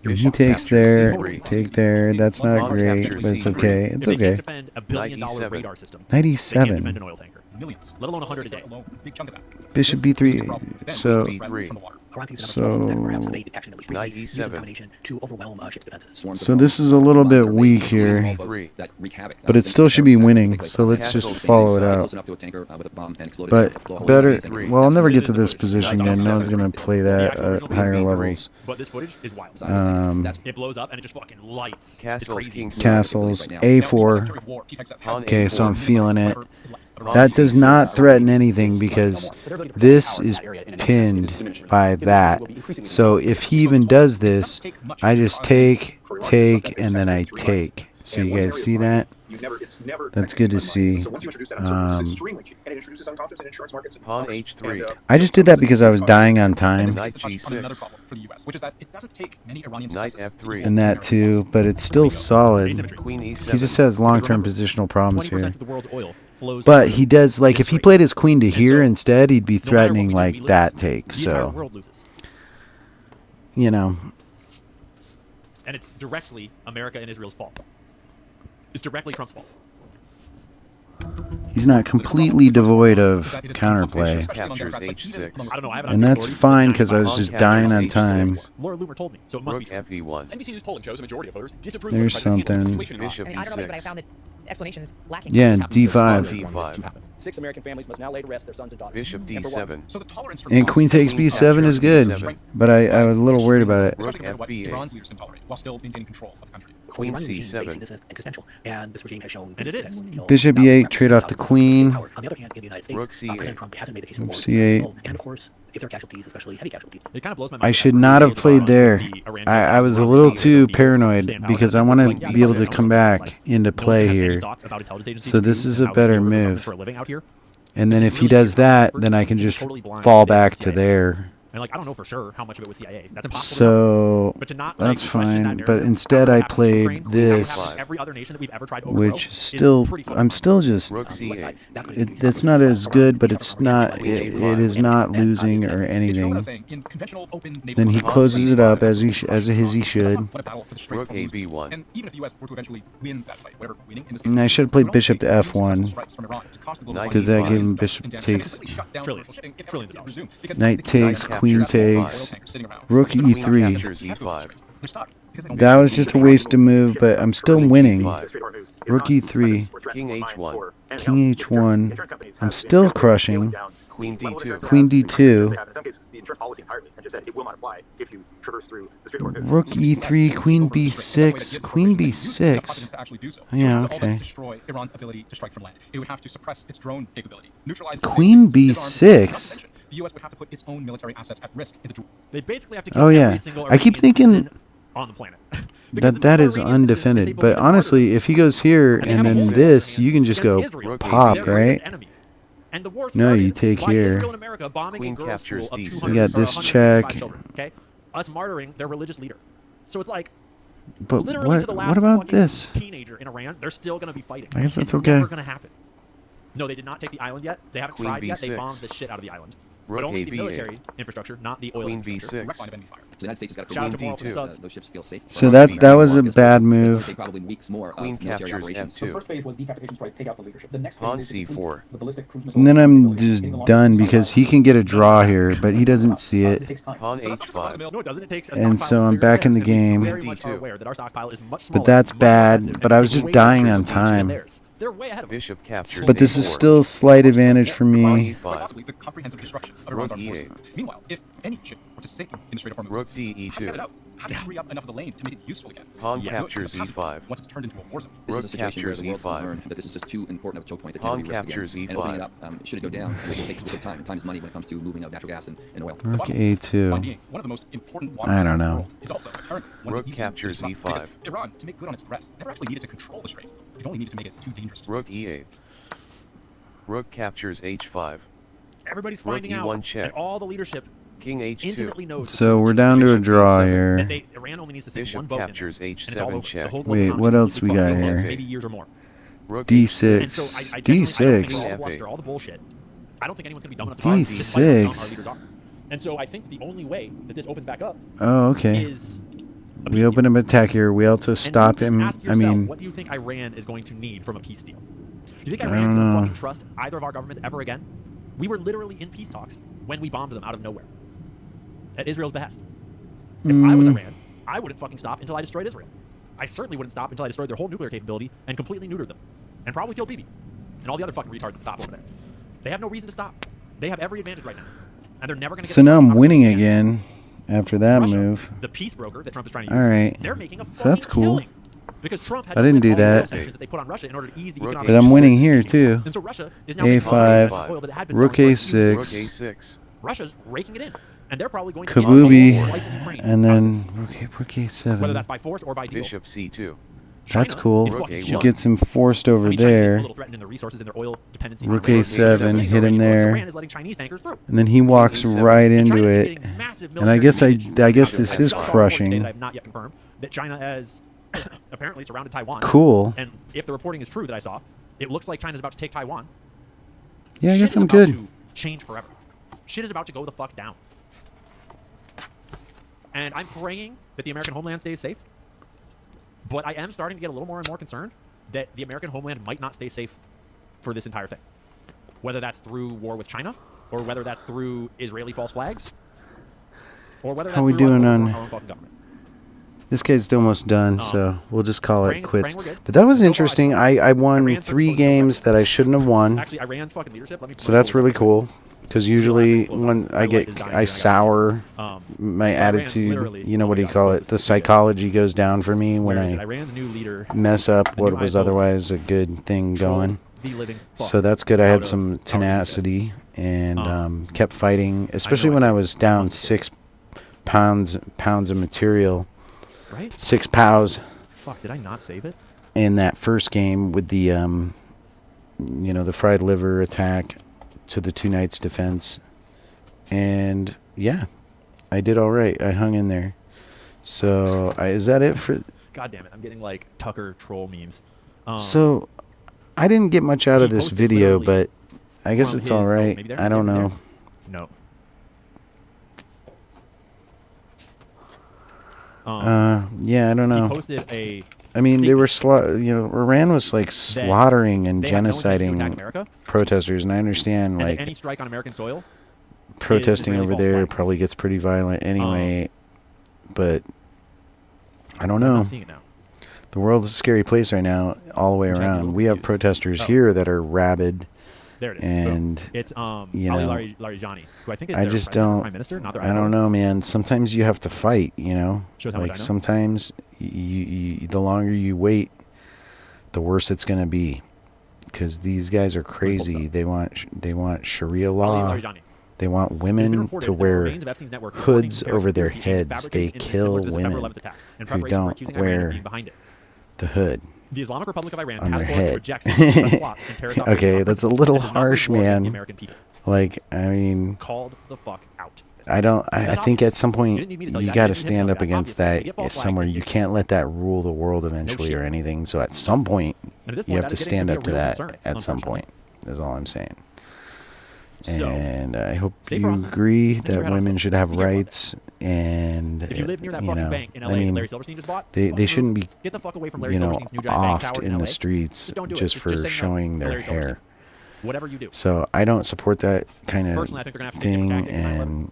He Bishop takes captures there. C3. Take there. That's not Pawn great, captures but it's C3. okay. It's If they can't okay. defend $1 billion Knight E7. radar system. They can't defend 97. an oil tanker. millions, Let alone 100 a day. Big chunk of that. Bishop B3. So B3. Iran can use a number of small that perhaps evade detection at least briefly, Knight using E7. combination to overwhelm ship's defenses. So this is a little bit weak here, but it still should be winning. So let's just follow it out. But better. Well, I'll never get to this position again. No one's gonna play that at higher levels. But this footage is wild. It blows up and it just fucking lights. Castles, King Castles, A4. Okay, so I'm feeling it. That does not threaten anything because this is pinned by that. So if he even does this, I just take, and then I take. So you guys see that? That's good to see. Pawn H3. I just did that because I was dying on time. Knight G6. Knight F3. And that too, but it's still solid. Queen E7. He just has long-term positional problems here. But he does, like, if he played his queen to here instead, he'd be threatening, like, that take. So, you know. And it's directly America and Israel's fault. It's directly Trump's fault. He's not completely devoid of counterplay. Captures H6. And that's fine because I was just dying on time. Laura Loomer told me, so it must be FE1. NBC News polling shows a majority of voters disapprove There's something. Bishop I mean, I don't know, but I E6. found that explanations lacking. Yeah, D5. D5. 6 American families must now lay to rest their sons and daughters. Bishop D7. So the tolerance for And queen takes B7 is good, but I was a little worried about it. Rook F8. Iran's leaders can tolerate while still maintaining control of the country. Queen C7. This is existential, and this regime has shown. And it is. Bishop E8, trade off the queen. On the other hand, in the United States, Rook C8. President Trump hasn't made the case for Rook war. C8. And of course, if there are casualties, especially heavy casualties. It kind of blows my mind. I should not have played there. I was a little too paranoid because I want to be able to come back into play here. So this is a better move. And then if he does that, then I can just fall back to there. And like I don't know for sure how much of it was CIA. That's impossible. So But to not, that's like, question that fine. But narrative, instead I how it happened in Ukraine, played how it this, happened in every other nation that we've ever tried to overthrow which is still, pretty fucking I'm still just, Rook C8. it's not as good, but it's not, it is not losing or anything. Then he closes it up as he should. Rook AB1. And even if the US were to eventually win that fight, whatever winning in this And I should have played bishop to F1 because that gave him Knight bishop takes, trillions of dollars. knight takes, queen takes, rook Queen E3. captures E5. That was just a wasted move, but I'm still winning. Rook E3, King H1. king H1. I'm still crushing. Queen D2. Queen D2. Rook E3, Queen B6, Queen B6. Yeah, okay. Destroy Iran's ability to strike from land. It would have to suppress its drone capability, neutralize Queen B6. The US would have to put its own military assets at risk in the They basically have to kill Oh yeah, every single I keep Iranian thinking citizen on the planet. that is undefended. But honestly, if he goes here and then this, you can just go pop, right? And the war No, you started take by here. Israel and America bombing Queen a girls' captures school of D6. 200 You got this 175 check. children, okay? Us martyring their religious leader. So it's like But literally to the last what about fucking this? teenager in Iran, they're still going to be fighting. I guess that's It's okay. never going to happen. No, they did not take the island yet. They haven't Queen tried yet. They B6. bombed the shit out of the island. Rook But only the AB8. military infrastructure, not the oil Queen infrastructure. B6. line of enemy fire. The United States has got to Shout out to Queen Moral for the D2. subs. those ships feel safe. So that was a bad move. Take probably weeks more of Queen military captures operations. F2. First phase was decapitation to take out the leadership. The next Pawn phase is to complete C4. the ballistic cruise missile And then I'm capability, just getting the launch done system because up. he can get a draw here, but he doesn't see This it. takes time. Pawn So that's not H5. No, it doesn't. It takes a And stockpile so of I'm bigger back in the ships, and we game. very much are D2. aware that our stockpile is much smaller, But that's much more bad. expensive, But and I was is just way dying more on expensive than time. theirs. They're way ahead of us. Bishop captures But this is A4. still slight advantage for Pawn me. E5. Possibly the comprehensive destruction of Rook Iran's armed E8. forces. Meanwhile, if any ship were to sink in the Strait of Hormuz, Rook how do you get it DE2. out? How do you free up enough of the lane to make it useful again? Pawn Yeah. captures It's a passive E5. once it's turned into a war zone. This Rook is a situation where captures the world's going to E5. learn that this is just too important of a choke point that Pawn can't be risked captures again. And E5. opening it up, should it go down, it will take time. And time is money when it comes to moving of natural gas and oil. Rook Point A2. being, one of the most important I don't in the know. world is also apparently one of Rook the easiest captures to disrupt, E5. because Iran, to make good on its threat, never actually needed to control the strait. It only needed to make it too dangerous to Rook use. E8. Rook captures H5. Everybody's Rook finding E1 out check. that all the leadership King intimately H2. knows. So we're down to a draw Bishop here. that Iran only needs to sink one Bishop boat in captures there, and it's all H7 over. check. The whole Wait, global what economy else we is got fucking here? maybe years or more. Rook D6. And so I genuinely, I don't think all the D6. bluster, all the bullshit. I don't think anyone's gonna be dumb enough to argue despite how dumb our D6. leaders are. And so I think the only way that this opens back up Oh, okay. is a We peace open deal. him attack here. We also And stop you just him. ask I yourself, mean, what do you think Iran is going to need from a peace deal? Do you think I Iran's don't going to know. fucking trust either of our governments ever again? We were literally in peace talks when we bombed them out of nowhere. at Israel's behest. If I was Iran, I wouldn't fucking stop until I destroyed Israel. I certainly wouldn't stop until I destroyed their whole nuclear capability and completely neutered them. And probably killed Bibi. And all the other fucking retards at the top over there. They have no reason to stop. They have every advantage right now. And they're never going to get So now I'm winning again after that Russia, move. the peace broker that Trump is trying to use. All right. They're making a So that's cool. killing. Because Trump had I didn't to do lift all the that. sanctions that they put on Russia in order to ease the economic But I'm winning here too. And so Russia is now A5, oil that had been Rook selling for A6, Rook A6. Russia's raking it in. And they're probably going to Kabubi, and then Rook whether A7. that's by force or by deal. Bishop C2. That's China cool. is fucking He chilling. gets him forced over I mean, China is a there. little threatened in their resources and their oil dependency on Rook Iran. A7, hit him So there. Iran is letting Chinese tankers through. And then he walks right And into China is it. getting massive And I guess military this is I saw a report today crushing. that I have not yet confirmed that China has apparently surrounded Taiwan. Cool. And if the reporting is true that I saw, it looks like China's about to take Taiwan. Yeah, I Shit guess is I'm about good. to change forever. Shit is about to go the fuck down. And I'm praying that the American homeland stays safe. But I am starting to get a little more and more concerned that the American homeland might not stay safe for this entire thing. Whether that's through war with China, or whether that's through Israeli false flags, or whether that's How we through us doing overthrowing on- our own fucking government. This guy's almost done, so we'll just call it praying quits. we're good. But that was So far, interesting. I won Iran's 3 games that I shouldn't have won. Actually, Iran's fucking leadership. Let me So that's really cool. Because usually when I sour my attitude, you know, what do you call it? The psychology goes down for me when I Iran's new leader, mess up what was ISO otherwise a good thing going. the living So that's good. I had some tenacity and kept fighting, especially when I was down 6 pounds of material. Right? 6 pows. Fuck, did I not save it? In that first game with the the fried liver attack to the 2 knights defense. And yeah, I did all right. I hung in there. So is that it for? God damn it! I'm getting like Tucker troll memes. So I didn't get much out of this posted video, literally but I guess from it's all his- right. maybe there? I don't Maybe know. there? No. Yeah, I don't know. He posted a I mean, they were Iran was like slaughtering and they have no intention to attack genociding America. protesters, and I understand And that like any strike on American soil protesting Israeli over false there flag. probably gets pretty violent anyway. But I don't I'm know. not seeing it now. The world's a scary place right now, all the way around. We have protesters here that are rabid. There it is. And Boom. It's you know, Ali Larijani, who I think is I their just prime don't. minister, not their I don't know, man. Sometimes you have to fight. You know, Shows how much I like know. sometimes the longer you wait, the worse it's gonna be. Because these guys are crazy. They want Sharia law. Ali Larijani. They want It has been women reported to that wear remains of Epstein's network is working hoods to carry over their conspiracy and heads. They fabricate incidents kill similar to the September women 11th attacks in who preparation for don't accusing Iran of wear being behind it. the hood The Islamic Republic of Iran on their categorically head. rejects such plots and terrorist operations Okay, on that's a principle little and does not harsh, wage war against the man. American people. Like, I mean, Called the fuck out. I don't. I That's think obvious. at some You point didn't need me to tell you you that. got to You didn't need stand to up tell you that. against Obviously, that they get false somewhere. flags. You can't let that rule the world eventually shit. or anything. So at some point, And at this you point, have that to is getting stand to be up a to real that concern, at some unfortunately. point. Is all I'm saying. So, And I hope stay you frosty. agree Keep your that head on women straight. should have Be careful out rights. And If you live near that you fucking know, bank in LA I that mean, Larry Silverstein just bought, they fucking shouldn't move. be, Get the fuck away from Larry you know, Silverstein's new giant bank tower offed in in the LA. streets Just don't do it. just Just for say no showing to their Larry hair. Silverstein. Whatever you do. So I don't support that kind of Personally, I think they're gonna have to take thing, different tactics than and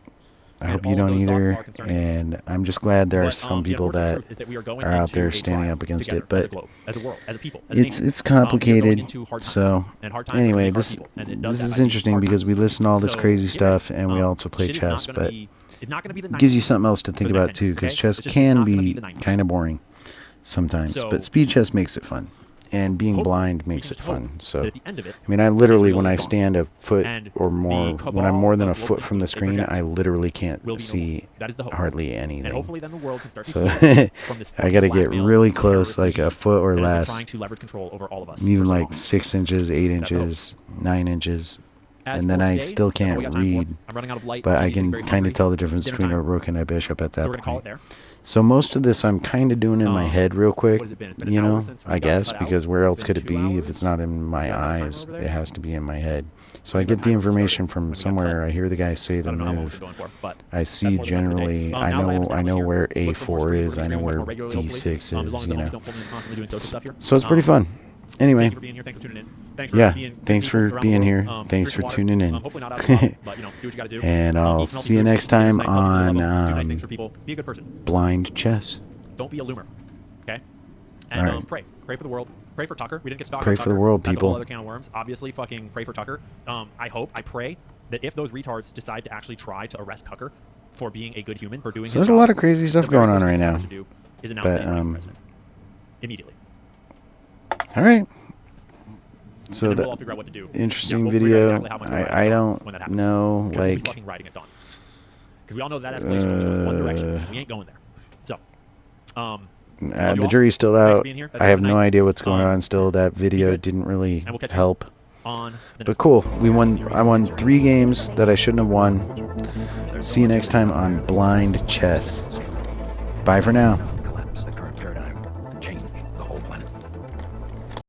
I And hope all you of don't those thoughts either. are concerning. And I'm just glad there are But, some the people unfortunate that truth is that we are going are out into there a standing trial up against together it. as a But globe, as a world, as a people, as a it's nation. We are complicated. going into hard times, So and hard times are gonna anyway, make hard this people, and it does this that is by being interesting hard because we times. listen to all this So, crazy get ready. stuff, and we also play Shit is not chess. gonna But be- it's not gonna be the it gives you 90s something else to for think the about next too, 10 because okay? chess It's just can not gonna be the 90s. kind of boring sometimes. So, but speed chess makes it fun, and being hopefully, blind we makes can it just hope fun. So that at the end of it, I mean, I literally, Israel when is I gone. stand a foot And or more, the when I'm more than a cabal foot of from the world screen, they I literally can't will be no see more. That is the hope. hardly And anything. hopefully then the world can start to So heal from this I got to get blackmail really and close, terrorist like a regime foot or that has been less, trying to leverage control over all of us even for so like long. 6 inches, 8 That's the hope. inches, 9 inches. As And then for I today, still that's all we can't got time for. read, I'm running out of light. but I'm I getting can very kind hungry. of tell the difference Dinner between a time. rook and a bishop at So that we're gonna call it point. there. So most of this I'm kind of doing in my head real quick, What has it been? It's been an you hour know, since we I got guess, cut out. because where else It's could been it 2 be if hours. it's not in my Got that timer eyes? over there? It has to be in my head. So I Where's that get the timer information started? from When we got somewhere. cut. I hear the guy say I the don't know how long move. we're going for, but I that's see more than enough for today. generally, Now I that know understand I know what's where here, look for more A4 streams. is. We're I know gonna be where streaming much more regularly, hopefully. D6 As long is, as you the homies know. don't pull me in constantly doing social stuff here. So it's pretty fun. Anyway. Thank you for being here. Thanks for tuning in. Thanks for Yeah, being thanks for around the being world. here. Thanks for drink water. tuning in. Hopefully not out of the bottle, but, you know, do what you got to do. And I'll Eat see healthy you food, next eat time nice, love on people, do nice things for people. Be a good person. Blind Chess. Don't be a loomer. Okay? And All right. pray. Pray for the world. Pray for Tucker. We didn't get to talk Pray about for the Tucker. world, That's people. a whole other can of worms. Obviously, fucking pray for Tucker. I pray that if those retards decide to actually try to arrest Tucker for being a good human, for doing So his there's a job, lot of crazy stuff the very going on first right thing now. they have to do is announce But, that he's running for president. Immediately. All right. So And then the we'll all figure out what to do. interesting We'll figure out video. exactly how much we're riding I at dawn don't when that happens. know, 'Cause we'll be like, fucking riding at dawn. Because we all know that escalation only goes one direction. We ain't going there. So, the jury's still out. being here. I have no idea what's going on still. That video didn't really we'll catch you help. on the But cool. I won 3 games that I shouldn't have won. See you next time on Blind Chess. Bye for now.